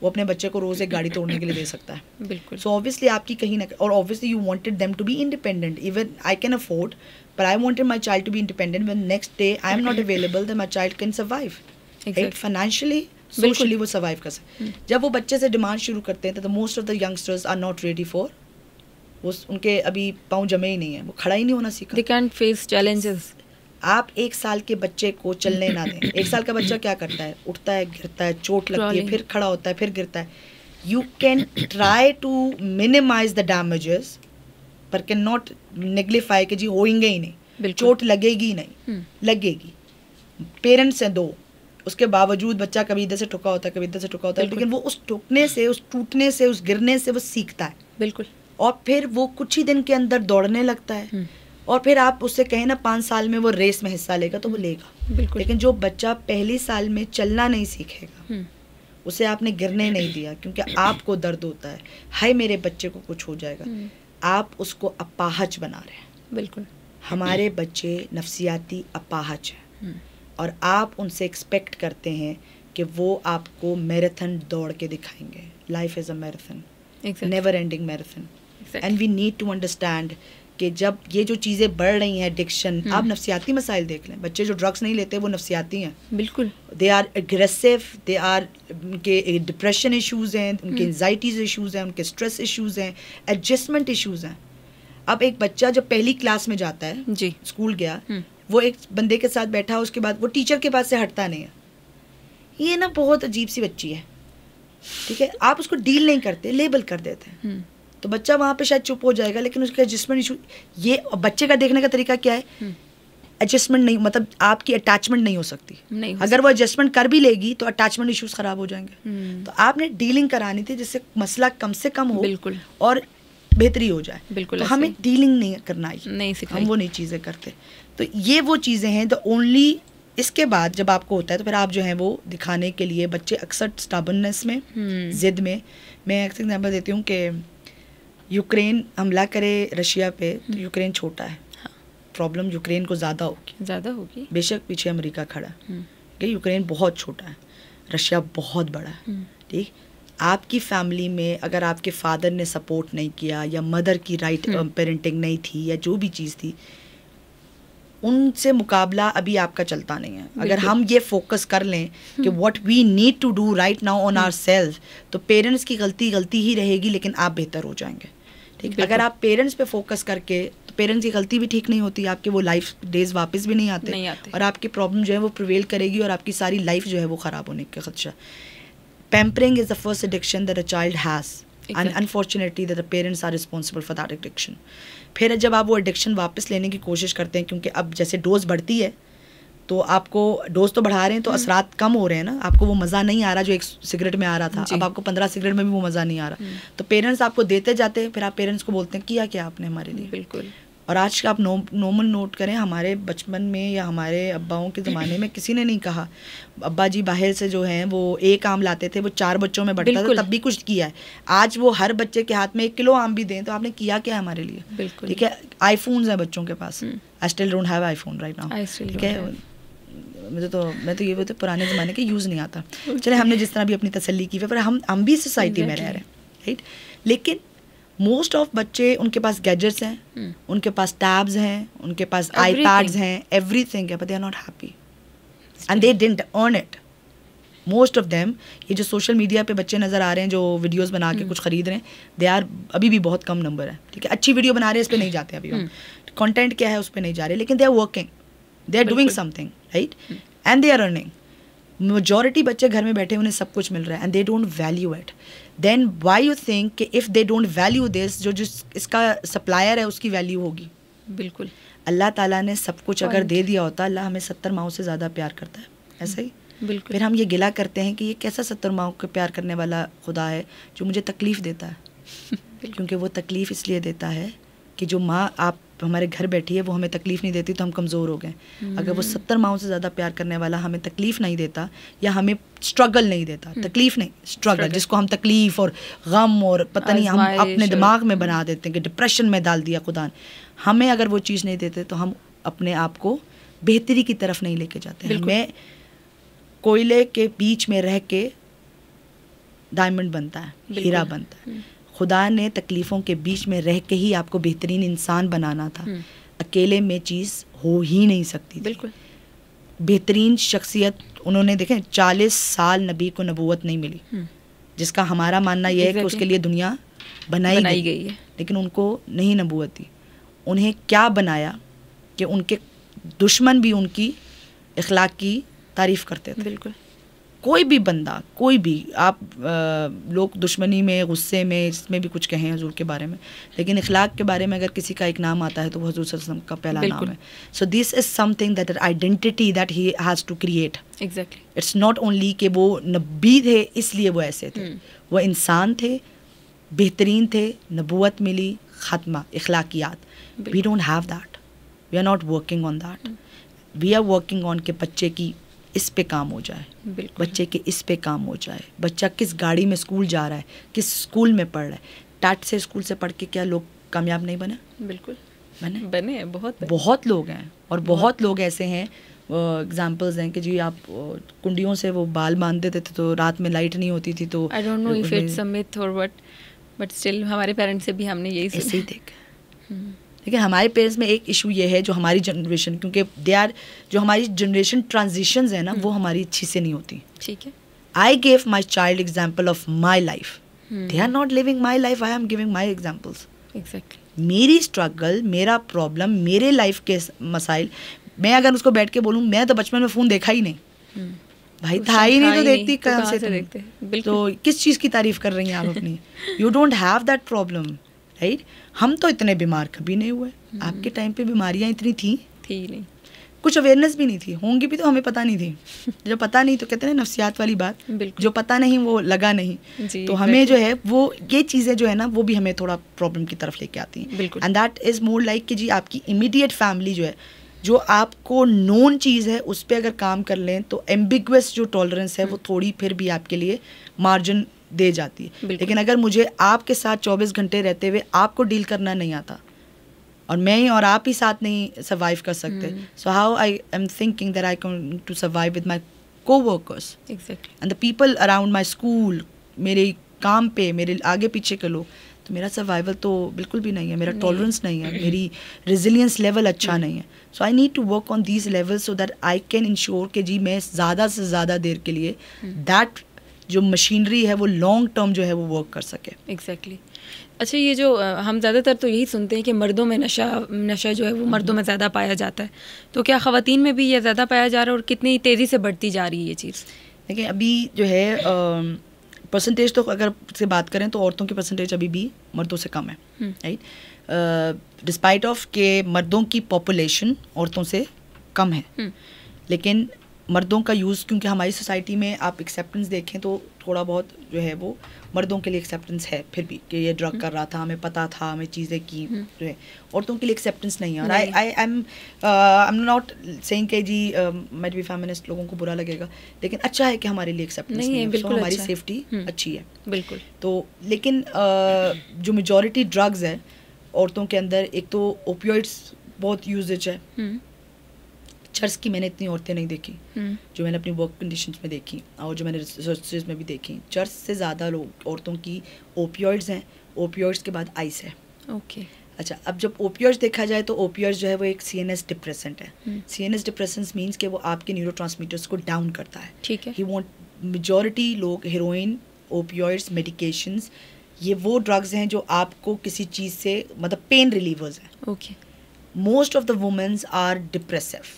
A: वो अपने बच्चे को रोज़ एक गाड़ी तोड़ने के लिए दे सकता है. बिल्कुल. सो ऑब्वियसली आपकी कहीं ना, और obviously you wanted them to be independent. Even I can afford, but I wanted my child to be independent. When next day I am not available, then my child can survive. Right? Financially, socially वो survive कर सकते. जब वो बच्चे से demand शुरू करते हैं तो most of the youngsters are not ready for, वो उनके अभी पाँव जमे ही नहीं है, वो खड़ा ही नहीं होना सीखा.
B: They can't face challenges.
A: आप 1 साल के बच्चे को चलने ना दें. 1 साल का बच्चा क्या करता है? उठता है, गिरता है, चोट लगती है, फिर खड़ा होता है, फिर गिरता है. You can try to minimize the damages, पर कैन नॉट नेग्लिफाई कि जी होएंगे ही नहीं, चोट लगेगी ही नहीं, लगेगी। पेरेंट्स हैं 2, उसके बावजूद बच्चा कभी इधर से ठुका होता है, कभी इधर से ठुका होता है, लेकिन वो उस ठुकने से, उस टूटने से, उस गिरने से वो सीखता है।
B: बिल्कुल।
A: और फिर वो कुछ ही दिन के अंदर दौड़ने लगता है, और फिर आप उससे कहें ना 5 साल में वो रेस में हिस्सा लेगा तो वो लेगा। लेकिन जो बच्चा पहले साल में चलना नहीं सीखेगा, उसे आपने गिरने नहीं दिया क्योंकि आपको दर्द होता है, हाय मेरे बच्चे को कुछ हो जाएगा, आप उसको अपाहज बना रहे हैं।
B: बिल्कुल।
A: हमारे बच्चे नफ्सियाती अपाहज हैं, और आप उनसे एक्सपेक्ट करते हैं कि वो आपको मैराथन दौड़ के दिखाएंगे। Life is a marathon, never ending marathon, and we need to understand कि जब ये जो चीज़ें बढ़ रही हैं, एडिक्शन, आप नफ्सियाती मसाइल देख लें, बच्चे जो ड्रग्स नहीं लेते वो नफ्सियाती हैं।
B: बिल्कुल।
A: They are aggressive, they are, उनके डिप्रेशन इश्यूज़ हैं, उनके एंजाइटीज़ इश्यूज़ हैं, उनके स्ट्रेस इश्यूज़ हैं, एडजस्टमेंट इश्यूज़ हैं। अब एक बच्चा जब पहली क्लास में जाता है जी, स्कूल गया, वो एक बंदे के साथ बैठा, उसके बाद वो टीचर के पास से हटता नहीं है, ये ना बहुत अजीब सी बच्ची है, ठीक है, आप उसको डील नहीं करते, लेबल कर देते हैं, तो बच्चा वहाँ पे शायद चुप हो जाएगा, लेकिन उसका एडजस्टमेंट इशू, ये बच्चे का देखने का तरीका क्या है, एडजस्टमेंट नहीं, मतलब आपकी अटैचमेंट नहीं हो सकती, नहीं हो अगर वो एडजस्टमेंट कर भी लेगी तो अटैचमेंट इश्यूज खराब हो जाएंगे। तो आपने डीलिंग करानी थी जिससे मसला कम से कम हो, बिल्कुल, और बेहतरी हो जाए। बिल्कुल। तो हमें डीलिंग नहीं करना आई, नहीं सिखाई, हम वो नहीं चीज़ें करते। तो ये वो चीज़ें हैं, द ओनली, इसके बाद जब आपको होता है तो फिर आप जो है वो दिखाने के लिए, बच्चे अक्सर स्टबर्ननेस में, जिद में, मैं एक एग्जाम्पल देती हूँ कि यूक्रेन हमला करे रशिया पे तो यूक्रेन छोटा है, प्रॉब्लम यूक्रेन को ज़्यादा होगी, बेशक पीछे अमेरिका खड़ा है, कि यूक्रेन बहुत छोटा है, रशिया बहुत बड़ा है, ठीक। आपकी फैमिली में अगर आपके फादर ने सपोर्ट नहीं किया, या मदर की राइट पेरेंटिंग नहीं थी, या जो भी चीज़ थी, उनसे मुकाबला अभी आपका चलता नहीं है। अगर हम ये फोकस कर लें कि what we need to do right now on our self, तो पेरेंट्स की गलती ही रहेगी, लेकिन आप बेहतर हो जाएंगे, ठीक। अगर आप पेरेंट्स पे फोकस करके, तो पेरेंट्स की गलती भी ठीक नहीं होती, आपके वो लाइफ डेज वापस भी नहीं आते, और आपकी प्रॉब्लम जो है वो प्रिवेल करेगी, और आपकी सारी लाइफ जो है वो ख़राब होने का खदशा। Pampering is the first addiction that a child has, and unfortunately that the parents are responsible for that addiction. फिर जब आप वो एडिक्शन वापस लेने की कोशिश करते हैं, क्योंकि अब जैसे डोज बढ़ती है, तो आपको डोज तो बढ़ा रहे हैं तो असरात कम हो रहे हैं ना, आपको वो मज़ा नहीं आ रहा जो एक सिगरेट में आ रहा था, अब आपको 15 सिगरेट में भी वो मज़ा नहीं आ रहा, तो पेरेंट्स आपको देते जाते हैं, फिर आप पेरेंट्स को बोलते हैं किया क्या आपने हमारे लिए। बिल्कुल। और आज का आप नॉर्मल नोट करें, हमारे बचपन में या हमारे अब्बाओं के ज़माने में किसी ने नहीं कहा, अब्बा जी बाहर से जो हैं वो 1 आम लाते थे, वो 4 बच्चों में बंटता था, तब भी कुछ किया है। आज वो हर बच्चे के हाथ में 1 किलो आम भी दें तो आपने किया क्या हमारे लिए, ठीक है। आईफोन्स हैं बच्चों के पास, I still don't have iPhone right now, ठीक है। मैं तो ये बोलते पुराने ज़माने के यूज़ नहीं आता, चले हमने जिस तरह भी अपनी तसल्ली की, पर हम भी सोसाइटी में रह रहे हैं, राइट। लेकिन मोस्ट ऑफ बच्चे, उनके पास गैजेट्स हैं, उनके पास टैब्स हैं, उनके पास आईपैड्स हैं, एवरीथिंग है, but they are not happy and they didn't earn it. Most of them, ये जो सोशल मीडिया पे बच्चे नज़र आ रहे हैं जो वीडियोस बना के कुछ खरीद रहे हैं, दे आर, अभी भी बहुत कम नंबर है, ठीक है। अच्छी वीडियो बना रहे हैं, इस पर नहीं जाते अभी हम, कंटेंट क्या है उस पर नहीं जा रहे, लेकिन they are working, they are doing something, right, and they are earning. Majority बच्चे घर में बैठे, उन्हें सब कुछ मिल रहा है, and they don't value it. Then why you think कि if they don't value this, जो इसका सप्लायर है उसकी वैल्यू होगी। बिल्कुल। अल्लाह ताला ने सब कुछ अगर दे दिया होता, अल्लाह हमें 70 माओं से ज़्यादा प्यार करता है, ऐसा ही। बिल्कुल। फिर हम ये गिला करते हैं कि ये कैसा 70 माओं को प्यार करने वाला खुदा है जो मुझे तकलीफ़ देता है क्योंकि वो तकलीफ़ इसलिए देता है कि जो माँ आप हमारे घर बैठी है वो हमें तकलीफ़ नहीं देती तो हम कमज़ोर हो गए। अगर वो 70 माओं से ज़्यादा प्यार करने वाला हमें तकलीफ़ नहीं देता या हमें स्ट्रगल नहीं देता, तकलीफ़ नहीं, स्ट्रगल, जिसको हम तकलीफ़ और गम और पता नहीं हम अपने दिमाग में बना देते हैं कि डिप्रेशन में डाल दिया खुदा ने, हमें अगर वो चीज़ नहीं देते तो हम अपने आप को बेहतरी की तरफ नहीं लेके जाते। हमें कोयले के बीच में रह के डायमंड बनता है, हीरा बनता है। खुदा ने तकलीफ़ों के बीच में रह के ही आपको बेहतरीन इंसान बनाना था, अकेले में चीज़ हो ही नहीं सकती। बिल्कुल। बेहतरीन शख्सियत उन्होंने देखें, 40 साल नबी को नबूवत नहीं मिली, जिसका हमारा मानना यह है कि उसके लिए दुनिया बनाई गई है, लेकिन उनको नहीं नबूवत दी। उन्हें क्या बनाया कि उनके दुश्मन भी उनकी इखलाक की तारीफ़ करते थे। बिल्कुल। कोई भी बंदा, कोई भी आप लोग दुश्मनी में, गुस्से में, इसमें भी कुछ कहें हुजूर के बारे में, लेकिन इखलाक के बारे में अगर किसी का एक नाम आता है तो वो हुजूर सल्लल्लाहु अलैहि वसल्लम का पहला नाम है. So this is something that identity that he has to create.
B: Exactly.
A: It's not only कि वो नबी थे इसलिए वो ऐसे थे. वो इंसान थे, बेहतरीन थे, नबूवत मिली, ख़त्मा, इखलाकियात. We don't have that. We are not working on that. We are working on के बच्चे की इस पे काम हो जाए, बच्चे के इस पे काम हो जाए. बच्चा किस गाड़ी में स्कूल जा रहा है, किस स्कूल में पढ़ रहा है. टाट से स्कूल से पढ़ के क्या लोग कामयाब नहीं बने?
B: बिल्कुल
A: बने
B: हैं. बहुत
A: लोग हैं. और बहुत लोग ऐसे हैं, एग्जाम्पल्स हैं कि जी आप कुंडियों से वो बाल बांध देते थे तो रात में लाइट नहीं होती थी. तो
B: I don't know if it's a myth और व्हाट, बट स्टिल हमारे पेरेंट्स से भी हमने यही
A: ऐसे ही देखा. लेकिन हमारे पेरेंट्स में एक इशू ये है, जो हमारी जनरेशन, क्योंकि दे आर, जो हमारी जनरेशन ट्रांजिशंस है ना, वो हमारी अच्छी से नहीं होती.
B: ठीक है.
A: I gave my child example of my life. They are not living my life, I am giving my examples.
B: Exactly.
A: मेरी स्ट्रगल, मेरा प्रॉब्लम, मेरे लाइफ के मसाइल, मैं अगर उसको बैठ के बोलूँ मैं तो बचपन में फ़ोन देखा ही नहीं, भाई था ही नहीं तो देखती कहाँ से देखते. तो किस चीज़ की तारीफ कर रही हैं आप अपनी? You don't have that problem, right. हम तो इतने बीमार कभी नहीं हुए. आपके टाइम पे बीमारियां इतनी थी
B: नहीं,
A: कुछ अवेयरनेस भी नहीं थी. होंगी भी तो हमें पता नहीं थी. जो पता नहीं तो कहते हैं नफ्सियात वाली बात, जो पता नहीं वो लगा नहीं. तो हमें जो है वो ये चीज़ें जो है ना वो भी हमें थोड़ा प्रॉब्लम की तरफ लेके आती हैं. And that is more like कि जी आपकी इमीडिएट फैमिली जो है, जो आपको नोन चीज़ है उस पर अगर काम कर लें तो एम्बिगुअस जो टॉलरेंस है वो थोड़ी फिर भी आपके लिए मार्जिन दे जाती है. लेकिन अगर मुझे आपके साथ 24 घंटे रहते हुए आपको डील करना नहीं आता और मैं और आप ही साथ नहीं सर्वाइव कर सकते, so how I am thinking that I can to survive with my coworkers and the people around my school, मेरे काम पे, मेरे आगे पीछे के लोग. तो मेरा सर्वाइवल तो बिल्कुल भी नहीं है, मेरा टॉलरेंस नहीं है, मेरी रेजिलियंस लेवल अच्छा नहीं है. So I need to work on these levels so that I can ensure कि जी मैं ज़्यादा से ज़्यादा देर के लिए दैट जो मशीनरी है वो लॉन्ग टर्म जो है वो वर्क कर सके.
B: एग्जैक्टली. अच्छा, ये जो हम ज़्यादातर तो यही सुनते हैं कि मर्दों में नशा जो है वो मर्दों में ज़्यादा पाया जाता है, तो क्या ख़वातीन में भी ये ज़्यादा पाया जा रहा है और कितनी तेज़ी से बढ़ती जा रही है ये चीज़?
A: देखिए अभी जो है परसेंटेज तो अगर से बात करें तो औरतों की परसेंटेज अभी भी मर्दों से कम है, राइट. डिस्पाइट ऑफ के मर्दों की पॉपुलेशन औरतों से कम है, लेकिन मर्दों का यूज़, क्योंकि हमारी सोसाइटी में आप एक्सेप्टेंस देखें तो थोड़ा बहुत जो है वो मर्दों के लिए एक्सेप्टेंस है फिर भी कि ये ड्रग कर रहा था, हमें पता था, हमें चीज़ें की, जो है औरतों के लिए एक्सेप्टेंस नहीं है. और आई एम नॉट सेइंग कि जी मैं भी फेमिनिस्ट लोगों को बुरा लगेगा, लेकिन अच्छा है कि हमारे लिए एक्सेप्टेंस नहीं है, तो हमारी सेफ्टी अच्छी है.
B: बिल्कुल.
A: तो लेकिन जो मेजॉरिटी ड्रग्स है औरतों के अंदर, एक तो ओपियोइड्स बहुत यूजेज है. चर्च की मैंने इतनी औरतें नहीं देखी जो मैंने अपनी वर्क कंडीशंस में देखी और जो मैंने रिसर्चेस में भी देखी. चर्च से ज़्यादा लोग औरतों की ओपियोइड्स हैं. ओपियोइड्स के बाद आइस है.
B: ओके.
A: अच्छा, अब जब ओपियोइड्स देखा जाए तो ओपियोइड्स जो है वो एक CNS डिप्रेसेंट है. CNS डिप्रेसेंट मीन्स कि वो आपके न्यूरोट्रांसमीटर्स को डाउन करता है.
B: ठीक है.
A: ही वांट, मेजॉरिटी लोग हेरोइन, ओपियोइड्स, मेडिकेशंस, ये वो ड्रग्स हैं जो आपको किसी चीज़ से, मतलब पेन रिलीवर्स हैं.
B: Okay.
A: Most of the womens are depressive.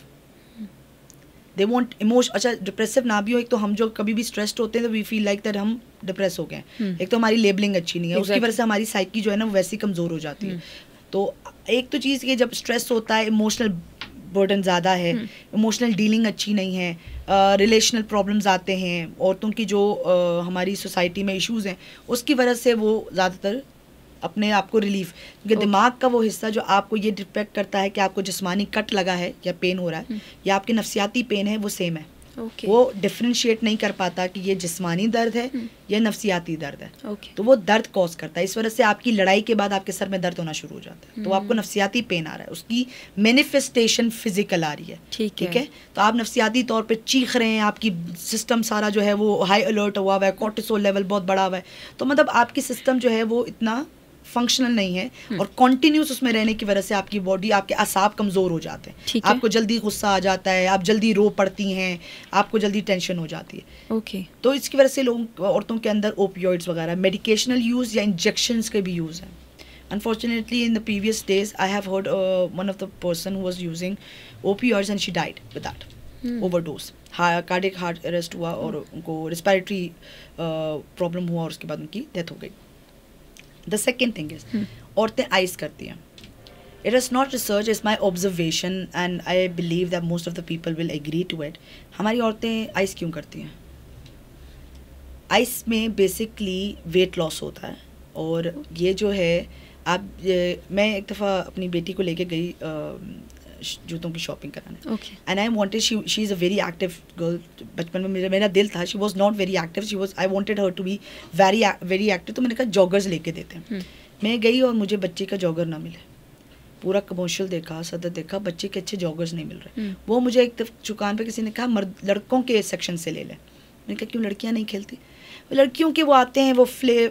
A: They want emotion. अच्छा, डिप्रेसिव ना भी हो, एक तो हम जो कभी भी स्ट्रेस्ड होते हैं तो वी फील लाइक दैट हम डिप्रेस हो गए. एक तो हमारी लेबलिंग अच्छी नहीं है, उसकी वजह से हमारी साइकी जो है ना वो वैसी कमज़ोर हो जाती है. तो एक तो चीज़ ये, जब स्ट्रेस होता है, इमोशनल बर्डन ज़्यादा है, इमोशनल डीलिंग अच्छी नहीं है, रिलेशनल प्रॉब्लम्स आते हैं, औरतों की जो हमारी सोसाइटी में इश्यूज़ हैं उसकी वजह से वो ज़्यादातर अपने आप को रिलीफ, क्योंकि दिमाग का वो हिस्सा जो आपको ये डिपेक्ट करता है कि आपको जिस्मानी कट लगा है या पेन हो रहा है या आपके नफ्सियाती पेन है, वो सेम है. वो डिफ्रेंशिएट नहीं कर पाता कि ये जिस्मानी दर्द है या नफ्सियाती दर्द है. तो वो दर्द कॉज करता है. इस वजह से आपकी लड़ाई के बाद आपके सर में दर्द होना शुरू हो जाता है. तो आपको नफ्सियाती पेन आ रहा है, उसकी मैनिफेस्टेशन फिजिकल आ रही है. ठीक है. तो आप नफ्सियाती तौर पे चीख रहे हैं, आपकी सिस्टम सारा जो है वो हाई अलर्ट हुआ हुआ है, कोर्टिसोल लेवल बहुत बढ़ा हुआ है. तो मतलब आपकी सिस्टम जो है वो इतना फंक्शनल नहीं है और कॉन्टिन्यूस उसमें रहने की वजह से आपकी बॉडी, आपके असाब कमज़ोर हो जाते हैं. आपको जल्दी गुस्सा आ जाता है, आप जल्दी रो पड़ती हैं, आपको जल्दी टेंशन हो जाती है.
B: ओके.
A: तो इसकी वजह से लोगों, औरतों के अंदर ओपियोइड्स वगैरह, मेडिकेशनल यूज़ या इंजेक्शंस के भी यूज़ हैं. Unfortunately in the previous days I have heard one of the person who was using opioids and she died with that. Overdose, cardiac heart arrest हुआ और उनको रिस्पिरेटरी प्रॉब्लम हुआ और उसके बाद उनकी डेथ हो गई. द सेकेंड थिंग इज, औरतें आइस करती हैं. It is not research, it's my observation and I believe that most of the people will agree to it. हमारी औरतें आइस क्यों करती हैं? आइस में बेसिकली वेट लॉस होता है और ये जो है आप मैं एक दफ़ा अपनी बेटी को लेके गई जूतों की शॉपिंग कराने and I wanted she is a very active girl. बचपन में मेरा दिल था, she was not very active, I wanted her to be very active. तो मैंने कहा जॉगर्स लेके देते हैं. मैं गई और मुझे बच्चे का जॉगर ना मिले. पूरा कमर्शियल देखा, सदर देखा, बच्चे के अच्छे जॉगर्स नहीं मिल रहे. वो मुझे एक दुकान पे किसी ने कहा लड़कों के सेक्शन से ले लें. मैंने कहा क्यों, लड़कियां नहीं खेलती? लड़कियों के वो आते हैं वो फ्ले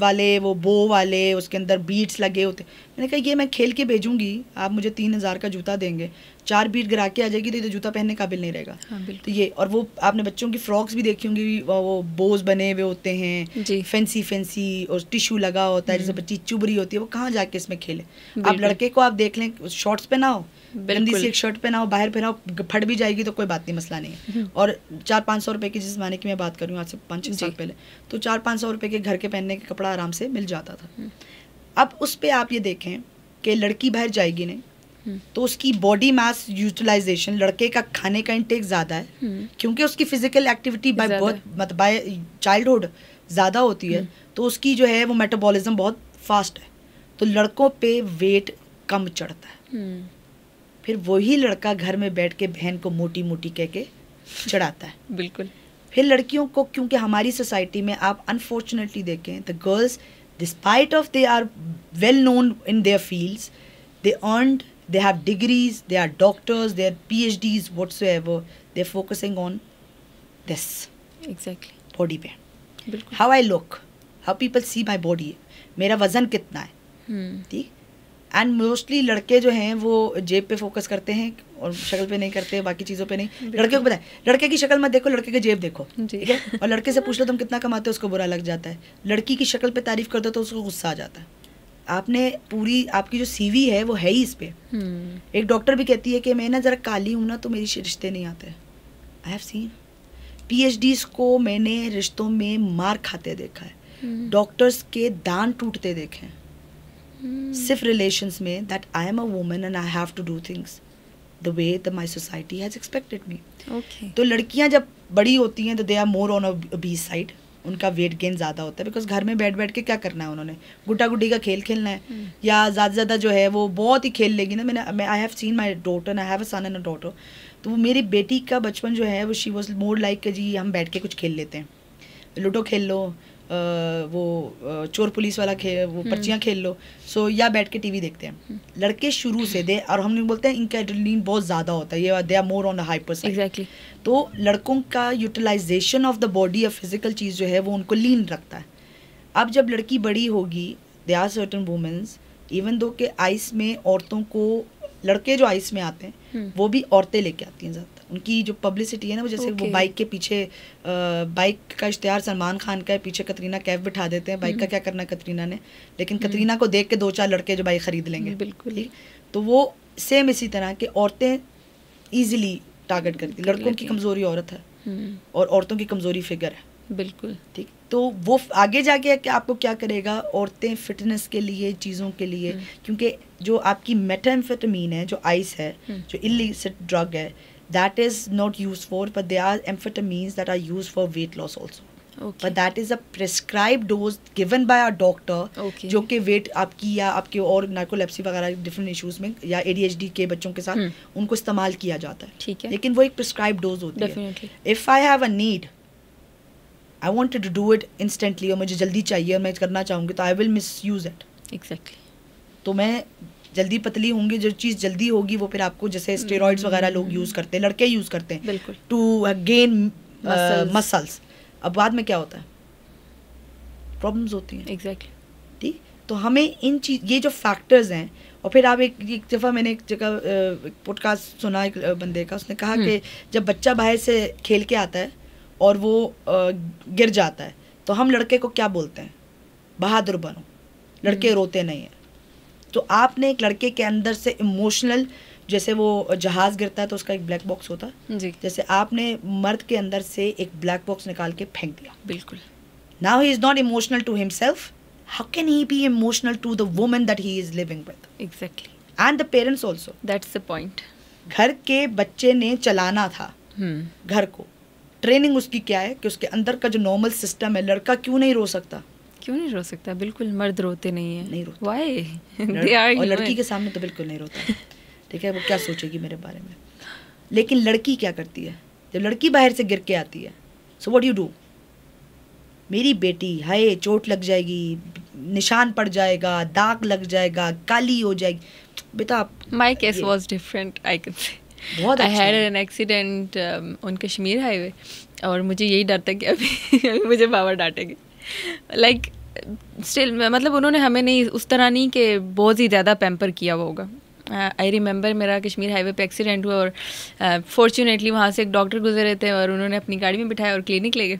A: वाले, वो बो वाले, उसके अंदर बीट्स लगे होते. मैंने कहा ये मैं खेल के भेजूंगी, आप मुझे 3,000 का जूता देंगे, 4 बीट गिरा के आ जाएगी तो ये जूता पहनने काबिल नहीं रहेगा. तो ये, और वो आपने बच्चों की फ्रॉक्स भी देखी होंगी, वो बोज बने हुए होते हैं, फैंसी और टिश्यू लगा होता है, जैसे बच्ची चुभ रही होती है, वो कहाँ जाके इसमें खेले. आप लड़के को आप देख लें, शॉर्ट्स पहनाओ, गंदी सी एक शर्ट पहनाओ, बाहर पहनाओ, फट भी जाएगी तो कोई बात नहीं, मसला नहीं है. और 400-500 रुपए की, जिस जमाने की मैं बात कर रही हूँ आज से 5-6 साल पहले, तो 400-500 रुपए के घर के पहनने के कपड़ा आराम से मिल जाता था. अब उस पे आप ये देखें कि लड़की बाहर जाएगी नहीं तो उसकी बॉडी मास यूटिलाइजेशन, लड़के का खाने का इंटेक ज़्यादा है क्योंकि उसकी फिजिकल एक्टिविटी बाय बर्थ मतलब बाय चाइल्डहुड ज़्यादा होती है, तो उसकी जो है वो मेटाबॉलिज्म बहुत फास्ट है, तो लड़कों पे वेट कम चढ़ता है. फिर वही लड़का घर में बैठ के बहन को मोटी मोटी कह के चढ़ाता है.
B: बिल्कुल.
A: फिर लड़कियों को, क्योंकि हमारी सोसाइटी में आप अनफॉर्चुनेटली देखें, the girls despite of they are well known in their fields, they earned, they have degrees, they are doctors, they are PhDs, whatsoever, they're focusing on this.
B: Exactly.
A: Body पे.
B: बिल्कुल.
A: How I look, how people see my body, मेरा वजन कितना है, ठीक. And mostly लड़के जो हैं वो जेब पे फोकस करते हैं और शक्ल पे नहीं करते, बाकी चीज़ों पे नहीं. लड़के को पता है, लड़के की शक्ल मत देखो, लड़के की जेब देखो, ठीक है. और लड़के से पूछ लो तुम कितना कमाते हो, उसको बुरा लग जाता है. लड़की की शक्ल पे तारीफ कर दो तो उसको गुस्सा आ जाता है. आपने पूरी, आपकी जो सीवी है वो है ही इस पे. एक डॉक्टर भी कहती है कि मैं ना ज़रा काली हूँ ना तो मेरी रिश्ते नहीं आते. आई हैव सीन PhDs को मैंने रिश्तों में मार खाते देखा है, डॉक्टर्स के दांत टूटते देखे हैं सिर्फ रिलेशंस में, that I am a woman and I have to do things the way the my society has expected me. तो लड़कियाँ जब बड़ी होती हैं तो दे आर मोर ऑन अ बीस साइड, उनका वेट गेन ज़्यादा होता है बिकॉज घर में बैठ के क्या करना है, उन्होंने गुड्डा गुड्डी का खेल खेलना है या ज़्यादा से ज़्यादा जो है वो बहुत ही खेल लेगी ना. मैं I have seen my daughter, I have a son and a daughter, तो वो मेरी बेटी का बचपन जो है वो शी वॉज मोर लाइक जी हम बैठ के कुछ खेल लेते हैं, लूडो खेल लो, वो चोर पुलिस वाला खेल, वो पर्चियाँ खेल लो, सो या बैठ के टीवी देखते हैं. लड़के शुरू से दे, और हम लोग बोलते हैं इनका एड्रेनलिन बहुत ज़्यादा होता है, ये they are more on the hyper side. Exactly. तो लड़कों का यूटिलाइजेशन ऑफ द बॉडी या फिजिकल चीज़ जो है वो उनको लीन रखता है. अब जब लड़की बड़ी होगी, they are certain womens, even though के आइस में औरतों को, लड़के जो आइस में आते हैं वो भी औरतें लेके आती हैं ज़्यादा. उनकी जो पब्लिसिटी है ना वो जैसे वो बाइक के पीछे, बाइक का इश्तिहार सलमान खान का है, पीछे कतरीना कैफ बिठा देते हैं. बाइक का क्या करना है कतरीना ने, लेकिन कतरीना को देख के 2-4 लड़के जो बाइक खरीद लेंगे. बिल्कुल. तो वो सेम इसी तरह के औरतें ईजिली टारगेट करती. लड़कों की कमज़ोरी औरत है और औरतों की कमज़ोरी फिगर है.
B: बिल्कुल. ठीक.
A: तो वो आगे जाके कि आपको क्या करेगा, औरतें फिटनेस के लिए, चीज़ों के लिए, क्योंकि जो आपकी मेथाम्फेटामीन है, जो आइस है, जो इलिसिट ड्रग है, that is not used for, but there are amphetamines that are used for weight loss also. Okay. But that is a prescribed dose given by a doctor. Okay. जो कि wait आपकी या आपके और narcolepsy वगैरह different issues में या ADHD के बच्चों के साथ उनको इस्तेमाल किया जाता है. ठीक है. लेकिन वो एक प्रिस्क्राइब डोज होती है. If I have a need, I wanted to do it instantly, और मुझे जल्दी चाहिए और मैं करना चाहूँगी, तो I will misuse it. Exactly. तो मैं जल्दी पतली होंगी, जो चीज़ जल्दी होगी वो फिर आपको, जैसे स्टेरॉइड्स वगैरह लोग यूज़ करते हैं, लड़के यूज़ करते हैं टू गेन मसल्स. अब बाद में क्या होता है, प्रॉब्लम्स होती हैं. एग्जैक्टली. ठीक. तो हमें इन चीज़, ये जो फैक्टर्स हैं, और फिर आप एक दफ़ा मैंने एक जगह पॉडकास्ट सुना एक बंदे का, उसने कहा कि जब बच्चा बाहर से खेल के आता है और वो गिर जाता है तो हम लड़के को क्या बोलते हैं, बहादुर बनो, लड़के रोते नहीं हैं. तो आपने एक लड़के के अंदर से इमोशनल जैसे वो जहाज गिरता है तो उसका एक ब्लैक बॉक्स होता है जी, जैसे आपने मर्द के अंदर से एक ब्लैक बॉक्स निकाल के फेंक दिया, बिल्कुल. Now he is not emotional to himself, how can he be emotional to the woman that he is living with? Exactly. And the parents also, that's the point. घर के बच्चे ने चलाना था घर को. ट्रेनिंग उसकी क्या है कि उसके अंदर का जो नॉर्मल सिस्टम है, लड़का क्यों नहीं रो सकता? क्यों नहीं रो सकता? बिल्कुल, मर्द रोते नहीं है, नहीं रोते. Why? और लड़की के सामने तो बिल्कुल नहीं रोता. ठीक है, वो क्या सोचेगी मेरे बारे में. लेकिन लड़की क्या करती है जब लड़की बाहर से गिर के आती है? So what you do? मेरी बेटी, हाय चोट लग जाएगी, निशान पड़ जाएगा, दाग लग जाएगा, काली हो जाएगी. बेटा my case was different, I can say. बहुत अच्छा. I had an accident on Kashmir highway और मुझे यही डर था कि अभी मुझे पावर डांटेंगे. लाइक स्टिल मतलब उन्होंने हमें नहीं उस तरह नहीं कि बहुत ही ज़्यादा पैम्पर किया वो होगा. आई रिमेंबर मेरा कश्मीर हाईवे पे एक्सीडेंट हुआ और फॉर्चुनेटली वहाँ से एक डॉक्टर गुजरे थे और उन्होंने अपनी गाड़ी में बिठाया और क्लिनिक ले गए.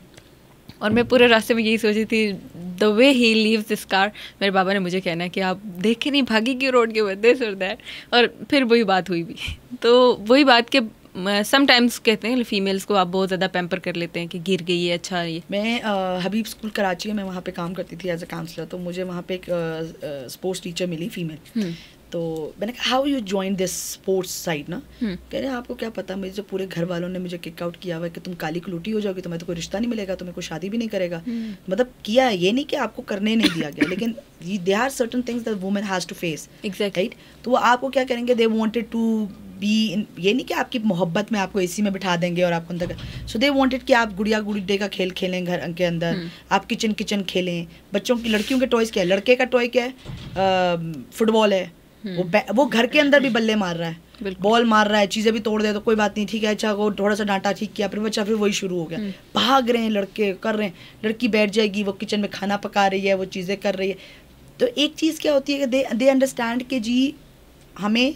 A: और मैं पूरे रास्ते में यही सोची थी, the way he leaves this car. मेरे बाबा ने मुझे कहना है कि आप देख के नहीं भागी क्यों रोड के बदले सुर दैट. और फिर वही बात हुई भी. तो वही बात के समटाइम्स कहते हैं फीमेल्स को आप बहुत ज़्यादा पैम्पर कर लेते हैं कि गिर गई है. अच्छा, ये मैं हबीब स्कूल कराची में, मैं वहाँ पे काम करती थी एज अ काउंसलर. तो मुझे वहाँ पे एक स्पोर्ट्स टीचर मिली फीमेल. तो मैंने कहा how you join this sports side ना. कह रहे हैं आपको क्या पता, मुझे जो पूरे घर वालों ने मुझे किक आउट किया हुआ है कि तुम काली कलूटी हो जाओगी, तुम्हें तो कोई रिश्ता नहीं मिलेगा, तुम्हें कोई शादी भी नहीं करेगा. मतलब किया है, ये नहीं कि आपको करने नहीं दिया गया, लेकिन they are certain things that women has to face. Exactly. तो वो आपको क्या करेंगे, they wanted to be in, ये नहीं कि आपकी मोहब्बत में आपको एसी में बिठा देंगे और आपको अंदर. सो दे वांटेड कि आप गुड़िया गुड़िया का खेल खेलें घर के अंदर, आप किचन खेलें. बच्चों की, लड़कियों के टॉयज क्या है, लड़के का टॉय क्या है, फुटबॉल है. वो घर के अंदर भी बल्ले मार रहा है, बॉल मार रहा है, चीज़ें भी तोड़ दे तो कोई बात नहीं, ठीक है, अच्छा वो थोड़ा सा डांटा, ठीक किया, फिर बच्चा फिर वही शुरू हो गया. भाग रहे हैं लड़के, कर रहे हैं. लड़की बैठ जाएगी, वो किचन में खाना पका रही है, वो चीज़ें कर रही है. तो एक चीज़ क्या होती है कि दे अंडरस्टैंड कि जी हमें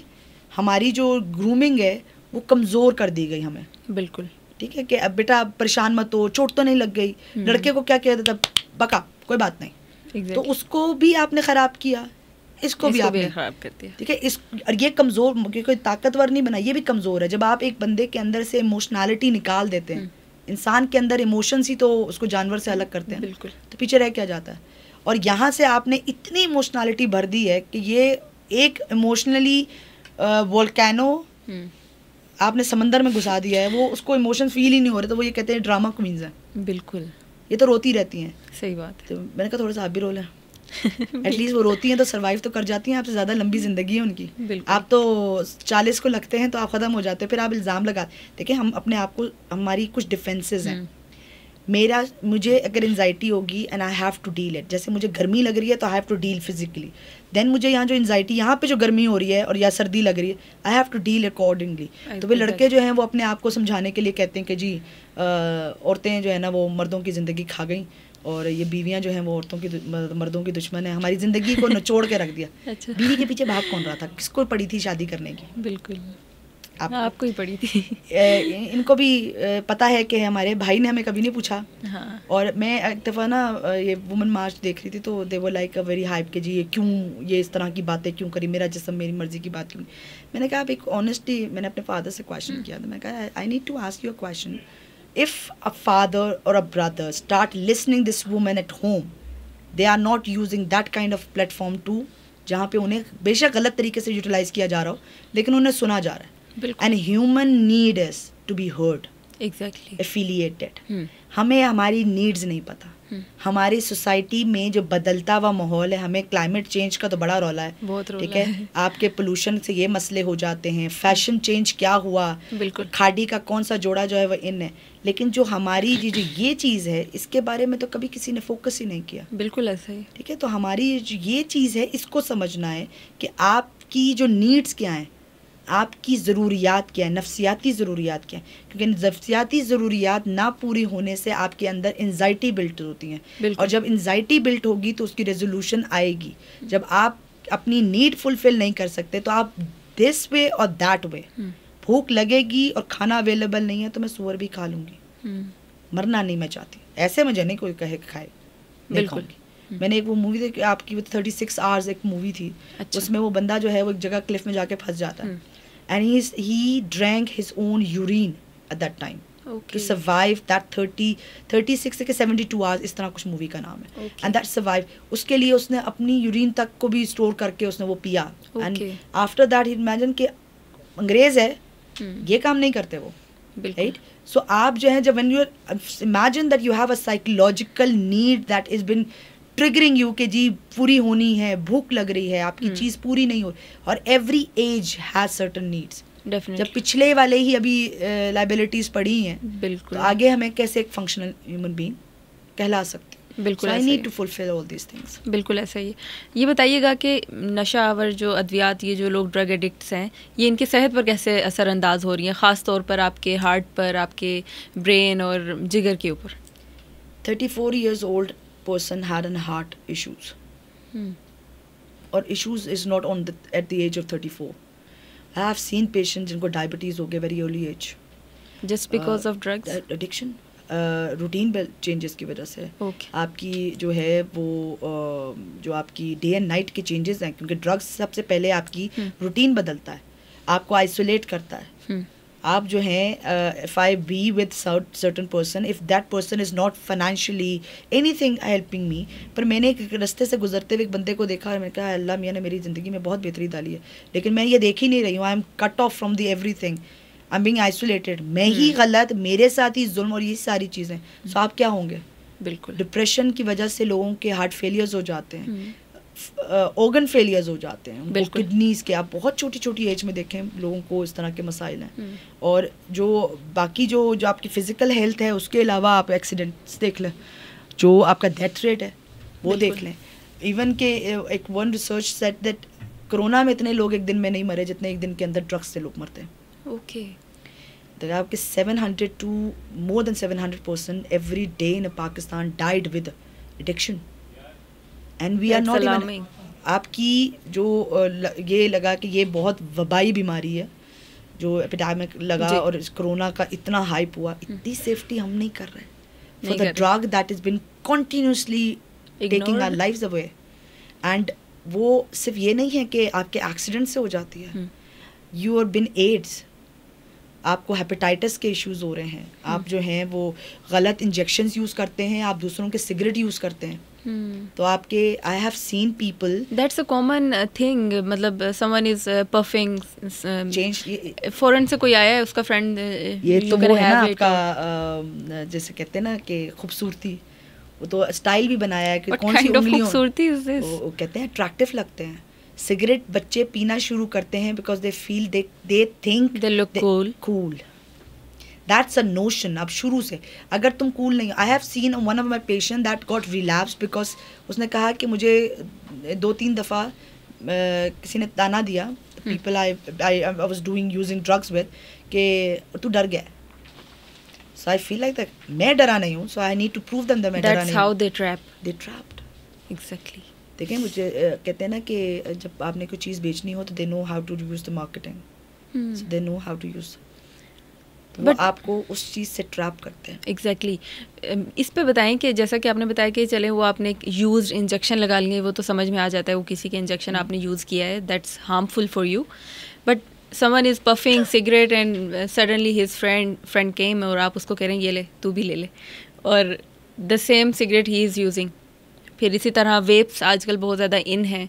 A: हमारी जो ग्रूमिंग है वो कमज़ोर कर दी गई हमें. बिल्कुल ठीक है कि अब बेटा परेशान मत हो, चोट तो नहीं लग गई. लड़के को क्या कहते था, बका कोई बात नहीं. तो उसको भी आपने ख़राब किया, इसको भी आपने खराब कर दिया. ठीक है, इस और ये कमज़ोर, कोई ताकतवर नहीं बना, ये भी कमज़ोर है. जब आप एक बंदे के अंदर से इमोशनैलिटी निकाल देते हैं, इंसान के अंदर इमोशंस ही तो उसको जानवर से अलग करते हैं. बिल्कुल. तो पीछे रह क्या जाता है. और यहाँ से आपने इतनी इमोशनैलिटी भर दी है कि ये एक इमोशनली वोल्केनो आपने समंदर में घुसा दिया है. वो उसको इमोशन फील ही नहीं हो रहे, तो वो ये कहते हैं ड्रामा क्वींस हैं. बिल्कुल. ये तो रोती रहती हैं. सही बात. तो मैंने कहा थोड़ा सा आप भी रोल है. एटलीस्ट वो रोती हैं तो सर्वाइव तो कर जाती हैं. आपसे ज़्यादा लंबी ज़िंदगी है उनकी. आप तो 40 को लगते हैं तो आप ख़त्म हो जाते हैं, फिर आप इल्ज़ाम लगा. देखिए हम अपने आप को, हमारी कुछ डिफेंसेस हैं. मुझे अगर एंजाइटी होगी and I have to deal it, जैसे मुझे गर्मी लग रही है तो I have to deal physically. Then मुझे यहाँ जो एंजाइटी, यहाँ पे जो गर्मी हो रही है और या सर्दी लग रही है, I have to deal accordingly. तो वे लड़के जो हैं वो अपने आप को समझाने के लिए कहते हैं कि जी औरतें जो है ना वो मर्दों की ज़िंदगी खा गई और ये बीवियाँ जो हैं वो औरतों की मर्दों की दुश्मन है, हमारी ज़िंदगी को निचोड़ के रख दिया. अच्छा. बीवी के पीछे भाग कौन रहा था, किसको पड़ी थी शादी करने की? बिल्कुल आपको ही पड़ी थी. इनको भी पता है कि हमारे भाई ने हमें कभी नहीं पूछा. हाँ. और मैं एक दफ़ा ना ये वुमेन मार्च देख रही थी तो they were like a very hype कि जी ये क्यों, ये इस तरह की बातें क्यों करी, मेरा जिस्म मेरी मर्जी की बात क्यों. मैंने कहा आप एक ऑनेस्टली, मैंने अपने फादर से क्वेश्चन किया था. मैं कहा I need to ask you a question. If a father or a brother start listening this woman at home, they are not using that kind of platform to, जहाँ पे उन्हें बेशक गलत तरीके से यूटिलाइज किया जा रहा हो लेकिन उन्हें सुना जा रहा है. And human need is to be heard. Exactly. Affiliated. हमें हमारी नीड्स नहीं पता. हमारी सोसाइटी में जो बदलता हुआ माहौल है, हमें क्लाइमेट चेंज का तो बड़ा रौला है. ठीक है, आपके पोल्यूशन से ये मसले हो जाते हैं, फैशन चेंज क्या हुआ, बिल्कुल खाड़ी का कौन सा जोड़ा जो है वो इन है. लेकिन जो हमारी जो ये चीज़ है इसके बारे में तो कभी किसी ने फोकस ही नहीं किया. बिल्कुल ऐसा ही. ठीक है, तो हमारी जो ये चीज़ है इसको समझना है कि आपकी जो नीड्स क्या हैं, आपकी ज़रूरियात क्या है, नफ्सियाती ज़रूरियात क्या है. क्योंकि नफ्सियाती ज़रूरियात ना पूरी होने से आपके अंदर एंजाइटी बिल्ट होती हैं. और जब एंजाइटी बिल्ट होगी तो उसकी रेजोल्यूशन आएगी. जब आप अपनी नीड फुलफिल नहीं कर सकते तो आप दिस वे और दैट वे, भूख लगेगी और खाना अवेलेबल नहीं है तो मैं सुअर भी खा लूँगी. मरना नहीं मैं चाहती. ऐसे मुझे नहीं कोई कहे खाए. बिल्कुल. मैंने एक वो मूवी देखी आपकी, 36 आवर्स एक मूवी थी. अच्छा. उसमें वो बंदा जो है वो एक जगह क्लिफ में जाके फंस जाता है. and he drank his own urine at that time to survive that 36 से 72 hours, इस तरह कुछ मूवी का नाम है. And that survive. उसके लिए उसने अपनी यूरिन तक को भी स्टोर करके उसने वो पिया. And after that he imagine कि अंग्रेज है, ये काम नहीं करते वो, right? So आप जो है जब when you imagine that you have a psychological need that has been triggering you कि जी पूरी होनी है, भूख लग रही है, आपकी चीज़ पूरी नहीं हो, और every age has certain needs.
B: Definitely.
A: जब पिछले वाले ही अभी लाइबिलिटीज पड़ी हैं,
B: बिल्कुल,
A: तो आगे हमें कैसे एक फंक्शनल ह्यूमन बीइंग कहला सकते हैं.
B: बिल्कुल,
A: I need to fulfill all these things.
B: बिल्कुल ऐसा ही. ये बताइएगा कि नशा आवर जो अद्वियात, ये जो लोग ड्रग एडिक्ट्स हैं, ये इनकी सेहत पर कैसे असरअंदाज हो रही हैं, ख़ास तौर पर आपके हार्ट पर, आपके ब्रेन और जिगर के ऊपर?
A: 34 years old person had an heart issues. और issues is not on at the age of 34. I have seen patients जिनको डायबिटीज़ हो गए very early age.
B: Just because of drugs?
A: Addiction. Routine changes की वजह से. आपकी जो है वो जो आपकी डे एंड नाइट के चेंजेस हैं, क्योंकि ड्रग्स सबसे पहले आपकी रूटीन बदलता है, आपको आइसोलेट करता है. आप जो हैं if I be with certain person, if that person is not financially anything helping me, पर मैंने एक रास्ते से गुजरते हुए एक बंदे को देखा और मैंने कहा अल्लाह मियाँ ने मेरी ज़िंदगी में बहुत बेहतरी डाली है, लेकिन मैं ये देख ही नहीं रही हूँ. I am cut off from the everything, I am being isolated. मैं ही गलत, मेरे साथ ही जुल्म और ये सारी चीज़ें. सो आप क्या होंगे?
B: बिल्कुल. डिप्रेशन
A: की वजह से लोगों के हार्ट फेलियर्स हो जाते हैं, ऑर्गन फेलियर्स हो जाते हैं, किडनीज के. आप बहुत छोटी छोटी एज में देखें लोगों को इस तरह के मसाइल हैं. और जो बाकी जो आपकी फिजिकल हेल्थ है, उसके अलावा आप एक्सीडेंट्स देख लें, जो आपका डेथ रेट है वो देख लें. इवन के एक one research set that corona में इतने लोग एक दिन में नहीं मरे जितने एक दिन के अंदर ड्रग्स से लोग मरते हैं.
B: ओके.
A: आपके 700 to more than 700% every day in Pakistan died with addiction. And we are not even, आपकी जो ये लगा कि ये बहुत वबाई बीमारी है, जो एपिडेमिक लगा और इस कोरोना का इतना हाइप हुआ, इतनी सेफ्टी हम नहीं कर रहे for the drug that has been continuously taking our lives away. And वो सिर्फ ये नहीं है कि आपके एक्सीडेंट से हो जाती है, you have been AIDS, आपको हेपेटाइटिस के इश्यूज हो रहे हैं, आप जो हैं वो गलत इंजेक्शंस यूज़ करते हैं, आप दूसरों के सिगरेट यूज़ करते हैं. तो आपके I have seen people,
B: that's a common thing. मतलब someone is puffing change, foreign से कोई आया है, उसका फ्रेंड,
A: ये तो वो है ना आपका जैसे कहते हैं ना कि खूबसूरती, वो तो स्टाइल भी बनाया है कि कौन सी उंगलियों,
B: खूबसूरती
A: वो कहते हैं अट्रैक्टिव लगते हैं. सिगरेट बच्चे पीना शुरू करते हैं because they feel they think
B: they look
A: cool. That's a notion. अब शुरू से अगर तुम कूल नहीं, आई have scene one of my patient that got relapse because उसने कहा कि मुझे 2-3 दफ़ा किसी ने ताना दिया, people I was doing using drugs with, कि तू डर गया. So I feel like that मैं डरा नहीं हूँ, so I need to prove them that मैं डरा नहीं हूँ.
B: That's how they
A: trapped.
B: Exactly.
A: देखें, मुझे कहते हैं ना कि जब आपने कोई चीज़ बेचनी हो तो they know how to use the marketing, they know how to use, तो वो आपको उस चीज़ से ट्रैप करते हैं.
B: एग्जैक्टली. इस पे बताएं कि जैसा कि आपने बताया कि चले वो आपने यूज्ड इंजेक्शन लगा लिए, वो तो समझ में आ जाता है वो किसी के इंजेक्शन आपने यूज़ किया है, that's harmful for you. But someone is puffing cigarette and suddenly his friend केम और आप उसको कह रहे हैं ये ले, तू भी ले ले, और the same cigarette he is using. फिर इसी तरह वेप्स आजकल बहुत ज़्यादा इन हैं.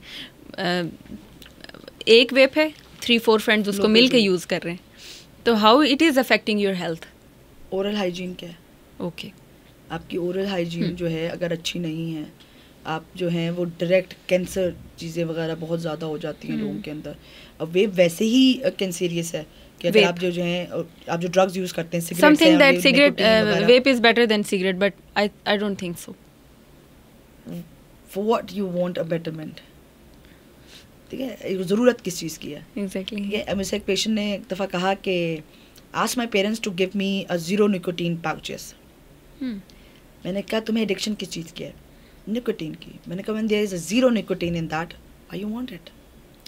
B: एक वेप है, 3-4 फ्रेंड्स उसको मिल के यूज़ कर रहे हैं. तो how it is affecting your health?
A: Oral hygiene क्या है?
B: ओके.
A: आपकी ओरल हाइजीन जो है अगर अच्छी नहीं है, आप जो हैं वो डायरेक्ट कैंसर चीज़ें वगैरह बहुत ज़्यादा हो जाती हैं लोगों के अंदर. अब वेप वैसे ही कैंसरियस है कि अगर आप जो हैं आप जो ड्रग्स यूज़ करते हैं, cigarette,
B: something that cigarette vape is better than cigarette, but I don't think so.
A: For what you want a betterment? ठीक है, ज़रूरत किस चीज़ की है?
B: Exactly.
A: ठीक है, मुझसे एक पेशेंट ने एक दफ़ा कहा कि ask my parents to give me a 0 nicotine pouches. मैंने कहा तुम्हें एडिक्शन किस चीज़ की है? निकोटीन की. मैंने कहा when there is a 0 nicotine in that, why you want it?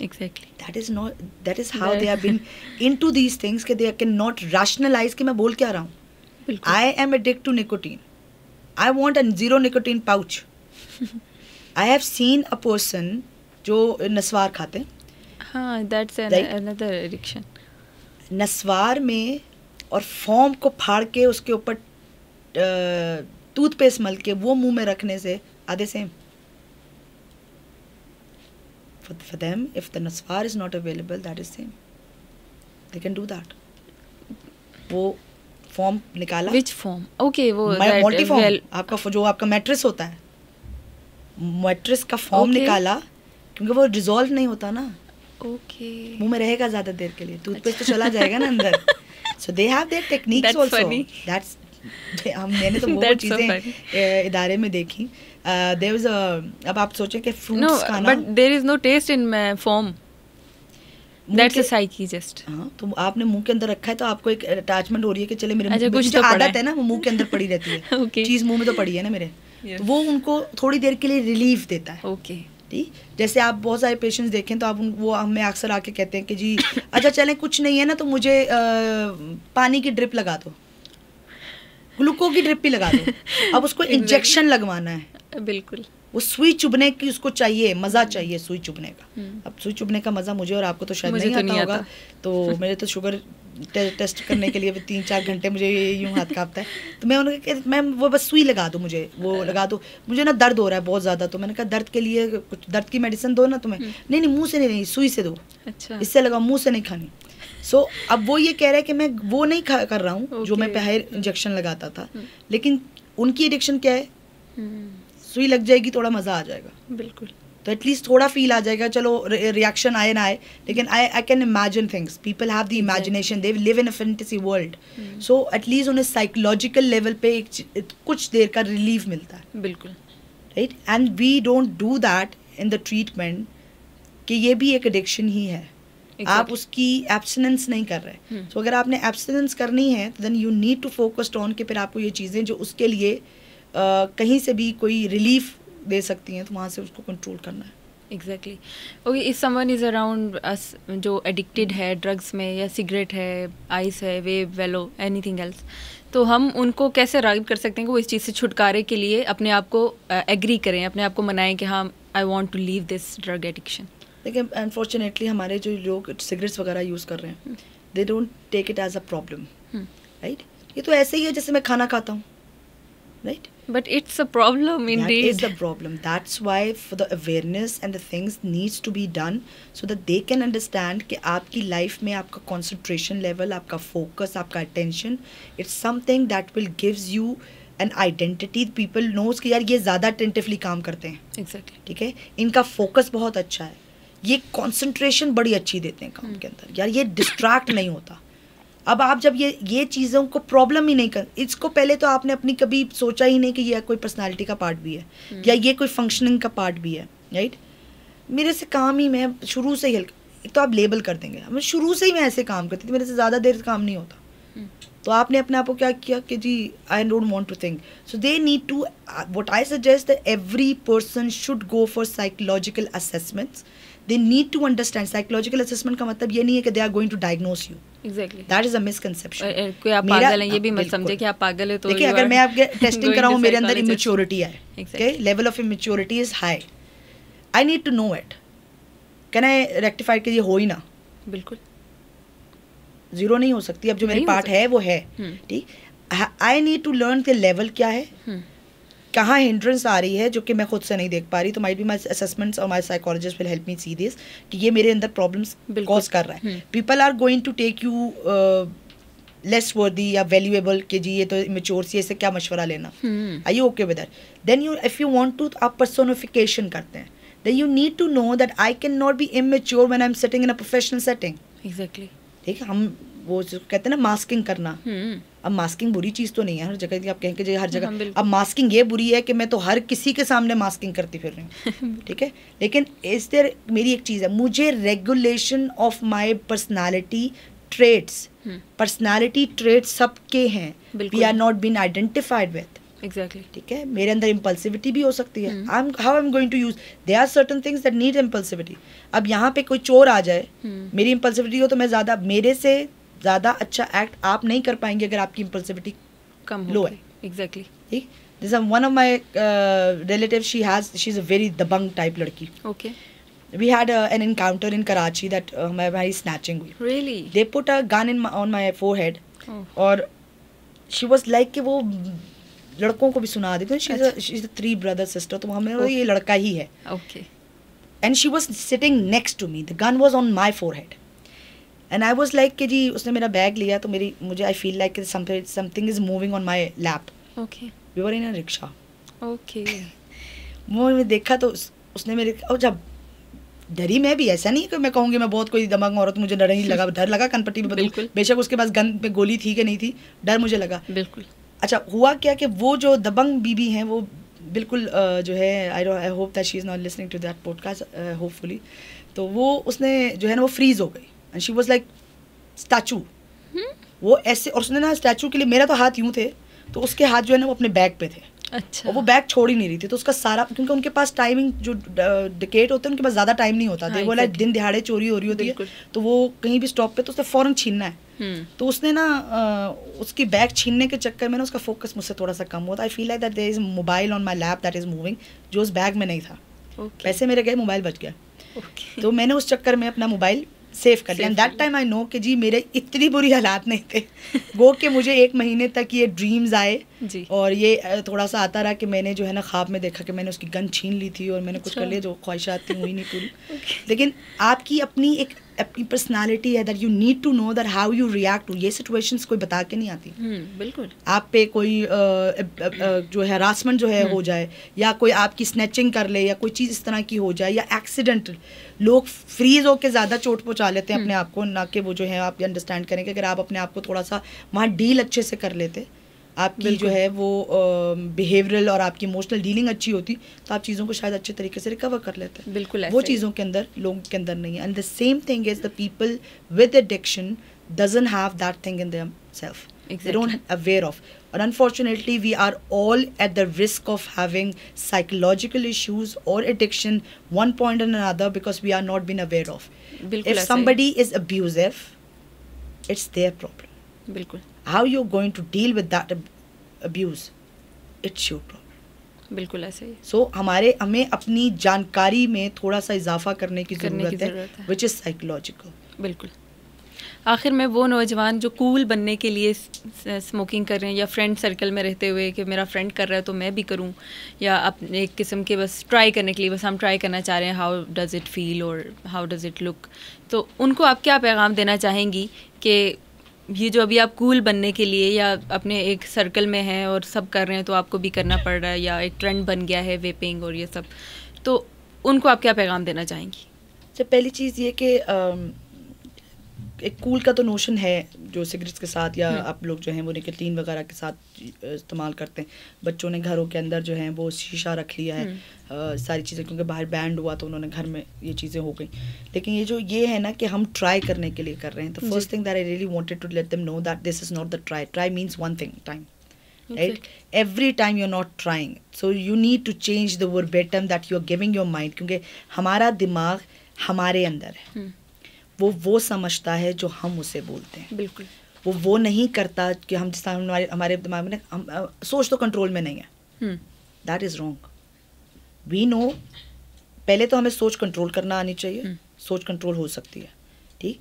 B: Exactly.
A: That is how they have been into these things कि they cannot rationalize कि मैं बोल क्या रहा हूँ. I am addicted to nicotine. I want a 0 nicotine pouch. I have seen a person जो नस्वार खाते हैं.
B: हाँ, that's another addiction.
A: नस्वार में और फॉर्म को फाड़ के उसके ऊपर टूथपेस्ट मल के वो मुंह में रखने से आधे same. For them, if the naswar is not available, that is same. They can do that. वो फॉर्म निकाला.
B: Which form? Okay, वो
A: मल्टी फॉर्म. आपका जो आपका मैट्रेस होता है, मैट्रेस का फॉर्म निकाला, क्योंकि वो डिसॉल्व नहीं होता ना.
B: ओके.
A: मुंह में रहेगा ज्यादा देर के लिए, टूथपेस्ट तो चला जाएगा ना अंदर. So they have their techniques also. That's मैंने तो वो चीजें इदारे में देखी. There was अब आप सोचें कि फ्रूट्स खाना.
B: But there is no taste in form. That's a psyche just.
A: हाँ, तो आपने मुंह के अंदर रखा है तो आपको एक अटैचमेंट हो रही है कि चले मेरे मुंह में आदत है ना, वो मुंह के अंदर पड़ी रहती है.
B: Okay.
A: चीज मुंह में तो पड़ी है ना मेरे. तो वो उनको थोड़ी देर के लिए रिलीफ देता है.
B: Okay.
A: ठीक. जैसे आप बहुत सारे पेशेंट्स देखें तो आप वो हमें अक्सर आके कहते हैं कि जी अच्छा चलें कुछ नहीं है ना तो मुझे पानी की ड्रिप लगा दो, ग्लूको की ड्रिप भी लगा दो. अब उसको इंजेक्शन लगवाना है.
B: बिल्कुल.
A: वो सुई चुभने की उसको चाहिए, मज़ा चाहिए सुई चुभने का. अब सुई चुभने का मज़ा मुझे और आपको तो शायद नहीं आता होगा. तो मेरे तो शुगर टेस्ट करने के लिए 3-4 घंटे मुझे यूँ हाथ कांपता है. तो मैं उन्होंने कहा मैम वो बस सुई लगा दो, मुझे वो लगा दो, मुझे ना दर्द हो रहा है बहुत ज़्यादा. तो मैंने कहा दर्द के लिए कुछ दर्द की मेडिसिन दो ना तुम्हें. नहीं मुँह से नहीं, सुई से दो. अच्छा. इससे लगा, मुँह से नहीं खानी. सो अब वो ये कह रहे हैं कि मैं वो नहीं कर रहा हूँ जो मैं पहले इंजेक्शन लगाता था. लेकिन उनकी एडिक्शन क्या है, सुई लग जाएगी थोड़ा मज़ा आ जाएगा.
B: बिल्कुल.
A: तो एटलीस्ट थोड़ा फील आ जाएगा. चलो रिएक्शन आए ना आए, लेकिन I can imagine things. People have the imagination, they live in a fantasy world. So at least उन्हें साइकोलॉजिकल लेवल पे कुछ देर का रिलीफ मिलता है.
B: बिल्कुल.
A: Right. And we don't do that in the treatment कि ये भी एक एडिक्शन ही है. आप उसकी एब्सटिनेंस नहीं कर रहे. तो अगर आपने एब्सटिनेंस करनी है तो then you need to focus on कि फिर आपको ये चीज़ें जो उसके लिए कहीं से भी कोई रिलीफ दे सकती हैं तो वहाँ से उसको कंट्रोल करना है.
B: Exactly. Okay, if someone is around us जो एडिक्टेड है ड्रग्स में या सिगरेट है, आइस है, वेव, वेलो, एनीथिंग एल्स, तो हम उनको कैसे रागिब कर सकते हैं कि वो इस चीज़ से छुटकारे के लिए अपने आप को एग्री करें, अपने आप को मनाएं कि हाँ I want to leave this drug addiction.
A: देखिए अनफॉर्चुनेटली हमारे जो लोग सिगरेट्स वगैरह यूज़ कर रहे हैं, they don't take it as a problem. Right. ये तो ऐसे ही है जैसे मैं खाना खाता हूँ. Right.
B: But it's a problem indeed.
A: That is the problem. That's why for the awareness and the things needs to be done so that they can understand कि आपकी life में आपका concentration level, आपका focus, आपका attention, it's something that will gives you an identity. People knows कि यार ये ज़्यादा attentively काम करते हैं.
B: Exactly.
A: ठीक है. इनका focus बहुत अच्छा है. ये concentration बड़ी अच्छी देते हैं काम के अंदर. यार ये distract नहीं होता. अब आप जब ये चीज़ों को प्रॉब्लम ही नहीं कर, इसको पहले तो आपने अपनी कभी सोचा ही नहीं कि ये कोई पर्सनालिटी का पार्ट भी है या ये कोई फंक्शनिंग का पार्ट भी है. राइट. मेरे से काम ही मैं शुरू से ही एक तो आप लेबल कर देंगे, मैं शुरू से ही मैं ऐसे काम करती थी, मेरे से ज़्यादा देर काम नहीं होता. तो आपने अपने आप को क्या किया कि जी I don't want to think. So they need to, what I suggest that every person should go for psychological assessments. They need to understand. Psychological assessment का मतलब ये नहीं है कि they are going to diagnose you.
B: Exactly.
A: That is a misconception.
B: कोई आप पागल हैं ये भी मत समझे कि आप पागल है तो.
A: देखिए अगर मैं आपके टेस्टिंग कराऊँ मेरे अंदर immaturity है, okay, level of immaturity is high. I need to know it. Can I rectify कि ये हो ही ना.
B: बिल्कुल.
A: जीरो नहीं हो सकती. अब जो मेरे पार्ट है वो है. ठीक. I need to learn the level क्या है, कहाँ हिंड्रेंस आ रही है जो कि मैं खुद से नहीं देख पा रही. तो माइट बी माई असेसमेंट्स और my psychologist will help me see this कि ये मेरे अंदर प्रॉब्लम्स कॉज कर रहा है. People are going to take you less worthy या वैल्यूएबल कि जी ये तो इमेच्योर सी, इससे क्या मशवरा लेना. Are you okay with that? Then you if you want to, आप पर्सोनिफिकेशन करते हैं. Then you need to know that I can not be immature when I am sitting in a professional setting.
B: Exactly. ठीक
A: है. हम वो जो कहते हैं ना मास्किंग करना. अब मास्किंग बुरी चीज़ तो नहीं है हर जगह की. आप कहेंगे हर जगह. अब मास्किंग ये बुरी है कि मैं तो हर किसी के सामने मास्किंग करती फिर रही हूँ. ठीक है. लेकिन इस देर मेरी एक चीज़ है, मुझे regulation of my personality traits, personality traits सबके हैं. We are not been identified with.
B: Exactly.
A: ठीक है. मेरे अंदर इम्पल्सिविटी भी हो सकती है. How I am going to use, there are certain things that need impulsivity. अब यहाँ पे कोई चोर आ जाए, मेरी इम्पल्सिविटी हो तो मैं ज़्यादा, मेरे से ज़्यादा अच्छा एक्ट आप नहीं कर पाएंगे अगर आपकी इम्पल्सिविटी
B: कम
A: लो है.
B: एग्जैक्टली.
A: ठीक. This one of my relative, she is a very दबंग टाइप लड़की.
B: Okay.
A: We had an encounter in Karachi that हमारी snatching हुई.
B: Really?
A: They put a gun on my forehead.
B: Oh.
A: और she was like कि वो लड़कों को भी सुना देते. She's a 3 brother sister. तो हमें ये लड़का ही है.
B: Okay.
A: And she was sitting next to me. The gun was on my forehead. And I was like कि जी उसने मेरा बैग लिया तो मुझे I feel like something is moving on my lap.
B: Okay.
A: We were in a rickshaw.
B: Okay.
A: मैं देखा तो उसने मेरे और जब डरी मैं भी, ऐसा नहीं कि मैं कहूँगी मैं बहुत कोई दबंग औरत, मुझे डर नहीं लगा. डर लगा कनपट्टी में बदल, बेशक उसके पास गन पे गोली थी कि नहीं थी, डर मुझे लगा.
B: बिल्कुल.
A: अच्छा हुआ क्या कि वो जो दबंग बीबी हैं वो बिल्कुल जो है I hope that she is not listening to that podcast hopefully. तो वो उसने जो है ना वो फ्रीज हो गई and she was like statue. वो ऐसे, और उसने ना स्टैचू के लिए, मेरा तो हाथ यूँ थे तो उसके हाथ जो है ना वो अपने बैग पे थे.
B: अच्छा.
A: और वो बैग छोड़ ही नहीं रही थी. तो उसका सारा, क्योंकि उनके पास टाइमिंग जो डिकेट होते हैं उनके पास ज़्यादा टाइम नहीं होता. वो लाइक दिन दिहाड़े चोरी हो रही होती है तो वो कहीं भी स्टॉप पे तो उसने फ़ौरन छीनना है. तो उसने ना उसकी बैग छीनने के चक्कर में ना उसका फोकस मुझसे थोड़ा सा कम हुआ. I feel like that there is mobile on my lap that is moving, जो उस बैग में नहीं था. पैसे मेरे गए, मोबाइल बच गया. तो मैंने उस चक्कर में अपना मोबाइल सेव कर लिया. And that time I know कि जी मेरे इतनी बुरी हालात नहीं थे वो कि मुझे 1 महीने तक ये ड्रीम्स आए जी. और ये थोड़ा सा आता रहा कि मैंने जो है ना ख्वाब में देखा कि मैंने उसकी गन छीन ली थी और मैंने कुछ कर लिया जो ख्वाहिशात थी हुई नहीं पूरी. लेकिन आपकी अपनी पर्सनालिटी है that you need to know that how you react to. ये सिचुएशंस कोई बता के नहीं आती.
B: बिल्कुल. आप
A: पे कोई जो है हरासमेंट जो है हो जाए, या कोई आपकी स्नैचिंग कर ले, या कोई चीज़ इस तरह की हो जाए, या एक्सीडेंट, लोग फ्रीज होकर ज़्यादा चोट पहुँचा लेते हैं अपने आप को. ना कि वो जो है आप अंडरस्टैंड करें कि अगर आप अपने आप को थोड़ा सा वहाँ डील अच्छे से कर लेते, आपकी जो है वो बिहेवियरल और आपकी इमोशनल डीलिंग अच्छी होती, तो आप चीज़ों को शायद अच्छे तरीके से रिकवर कर लेते हैं.
B: बिल्कुल.
A: वो चीज़ों के अंदर, लोगों के अंदर नहीं है. And the same thing is the people with addiction doesn't have that thing in themselves. Exactly. They don't aware of. And unfortunately, we are all at the risk of having psychological issues or addiction, one point or another, because we are not being aware of. If somebody is abusive, it's their problem.
B: बिल्कुल.
A: How you're going to deal with that abuse, it's your problem.
B: बिल्कुल ऐसे ही.
A: So हमें अपनी जानकारी में थोड़ा सा इजाफा करने की ज़रूरत है, which is psychological.
B: बिल्कुल. आखिर में वो नौजवान जो कूल बनने के लिए स्मोकिंग कर रहे हैं, या फ्रेंड सर्कल में रहते हुए कि मेरा फ्रेंड कर रहा है तो मैं भी करूं, या अपने एक किस्म के बस ट्राई करने के लिए बस हम ट्राई करना चाह रहे हैं, हाउ डज़ इट फील और हाउ डज़ इट लुक, तो उनको आप क्या पैगाम देना चाहेंगी कि ये जो अभी आप कूल बनने के लिए या अपने एक सर्कल में हैं और सब कर रहे हैं तो आपको भी करना पड़ रहा है, या एक ट्रेंड बन गया है वेपिंग और ये सब, तो उनको आप क्या पैगाम देना चाहेंगी?
A: तो पहली चीज़ ये कि एक कूल का तो नोशन है जो सिगरेट्स के साथ, या आप लोग जो हैं वो निकोटीन वगैरह के साथ इस्तेमाल करते हैं. बच्चों ने घरों के अंदर जो है वो शीशा रख लिया है, सारी चीज़ें, क्योंकि बाहर बैंड हुआ तो उन्होंने घर में ये चीज़ें हो गई. लेकिन ये है ना कि हम ट्राई करने के लिए कर रहे हैं. तो first thing that I really wanted to let them know that this is not the try. Try means one thing, time. Right? Every time you're not trying, so you need to change the verbatim that you're giving your mind, क्योंकि हमारा दिमाग हमारे अंदर है. वो समझता है जो हम उसे बोलते हैं.
B: बिल्कुल. वो
A: नहीं करता कि हम जिस तरह हमारे दिमाग में हम सोच तो कंट्रोल में नहीं है. That is wrong. We know, पहले तो हमें सोच कंट्रोल करना आनी चाहिए. सोच कंट्रोल हो सकती है, ठीक.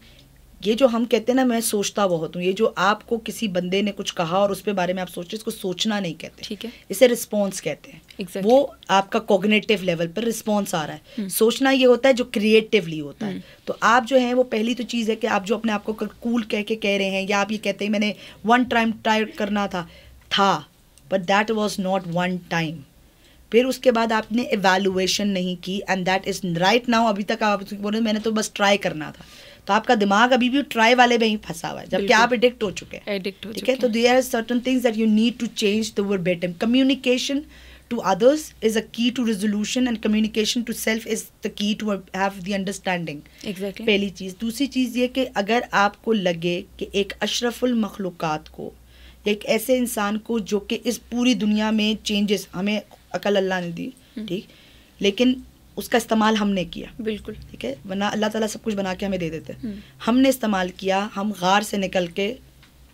A: ये जो हम कहते हैं ना मैं सोचता बहुत हूँ, ये जो आपको किसी बंदे ने कुछ कहा और उस पे बारे में आप सोच रहे, इसको सोचना नहीं कहते.
B: ठीक है.
A: इसे रिस्पॉन्स कहते हैं.
B: Exactly.
A: वो आपका कॉग्निटिव लेवल पर रिस्पॉन्स आ रहा है. सोचना ये होता है जो क्रिएटिवली होता है. तो आप जो है वो पहली तो चीज़ है कि आप जो अपने आप को कूल कह रहे हैं, या आप ये कहते हैं मैंने वन टाइम ट्राई करना था, but that was not one time. फिर उसके बाद आपने एवेलुएशन नहीं की, and that is right now. अभी तक आप बोले मैंने तो बस ट्राई करना था, तो आपका दिमाग अभी भी ट्राई वाले में ही फंसा हुआ है, जबकि आप एडिक्ट हो चुके हैं. ठीक है. तो there are certain things that you need to change the verbatim. Communication to others is a key to resolution, and communication to self is the key to have the understanding.
B: Exactly.
A: पहली चीज़. दूसरी चीज़ ये कि अगर आपको लगे कि एक अशरफुल मखलूक़ात को, एक ऐसे इंसान को जो कि इस पूरी दुनिया में चेंजेस, हमें अकल अल्लाह ने दी, ठीक, लेकिन उसका इस्तेमाल हमने किया.
B: बिल्कुल.
A: ठीक है. वरना अल्लाह ताला सब कुछ बना के हमें दे देते. हमने इस्तेमाल किया, हम गार से निकल के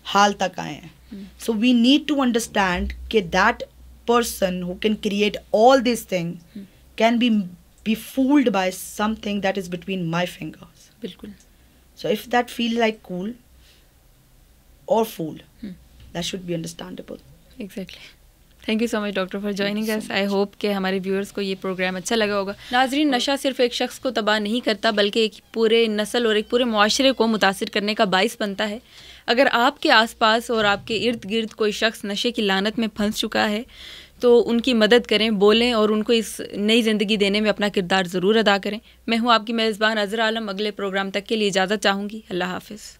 A: हाल तक आए हैं. So we need to understand कि that person who can create all these things can be be fooled by something that is between my fingers.
B: बिल्कुल.
A: So if that feels like cool or fool, that should be understandable.
B: Exactly. Thank you so much doctor for joining us. I hope कि हमारे viewers को ये programme अच्छा लगा होगा. नाजरीन, नशा सिर्फ एक शख्स को तबाह नहीं करता बल्कि एक पूरे नस्ल और एक पूरे मुआशरे को मुतासिर करने का बाइस बनता है. अगर आपके आसपास और आपके इर्द गिर्द कोई शख्स नशे की लानत में फंस चुका है तो उनकी मदद करें, बोलें और उनको इस नई ज़िंदगी देने में अपना किरदार ज़रूर अदा करें. मैं हूँ आपकी मेज़बान अज़रा आलम. अगले प्रोग्राम तक के लिए इजाज़त चाहूँगी. अल्लाह हाफ़िज़.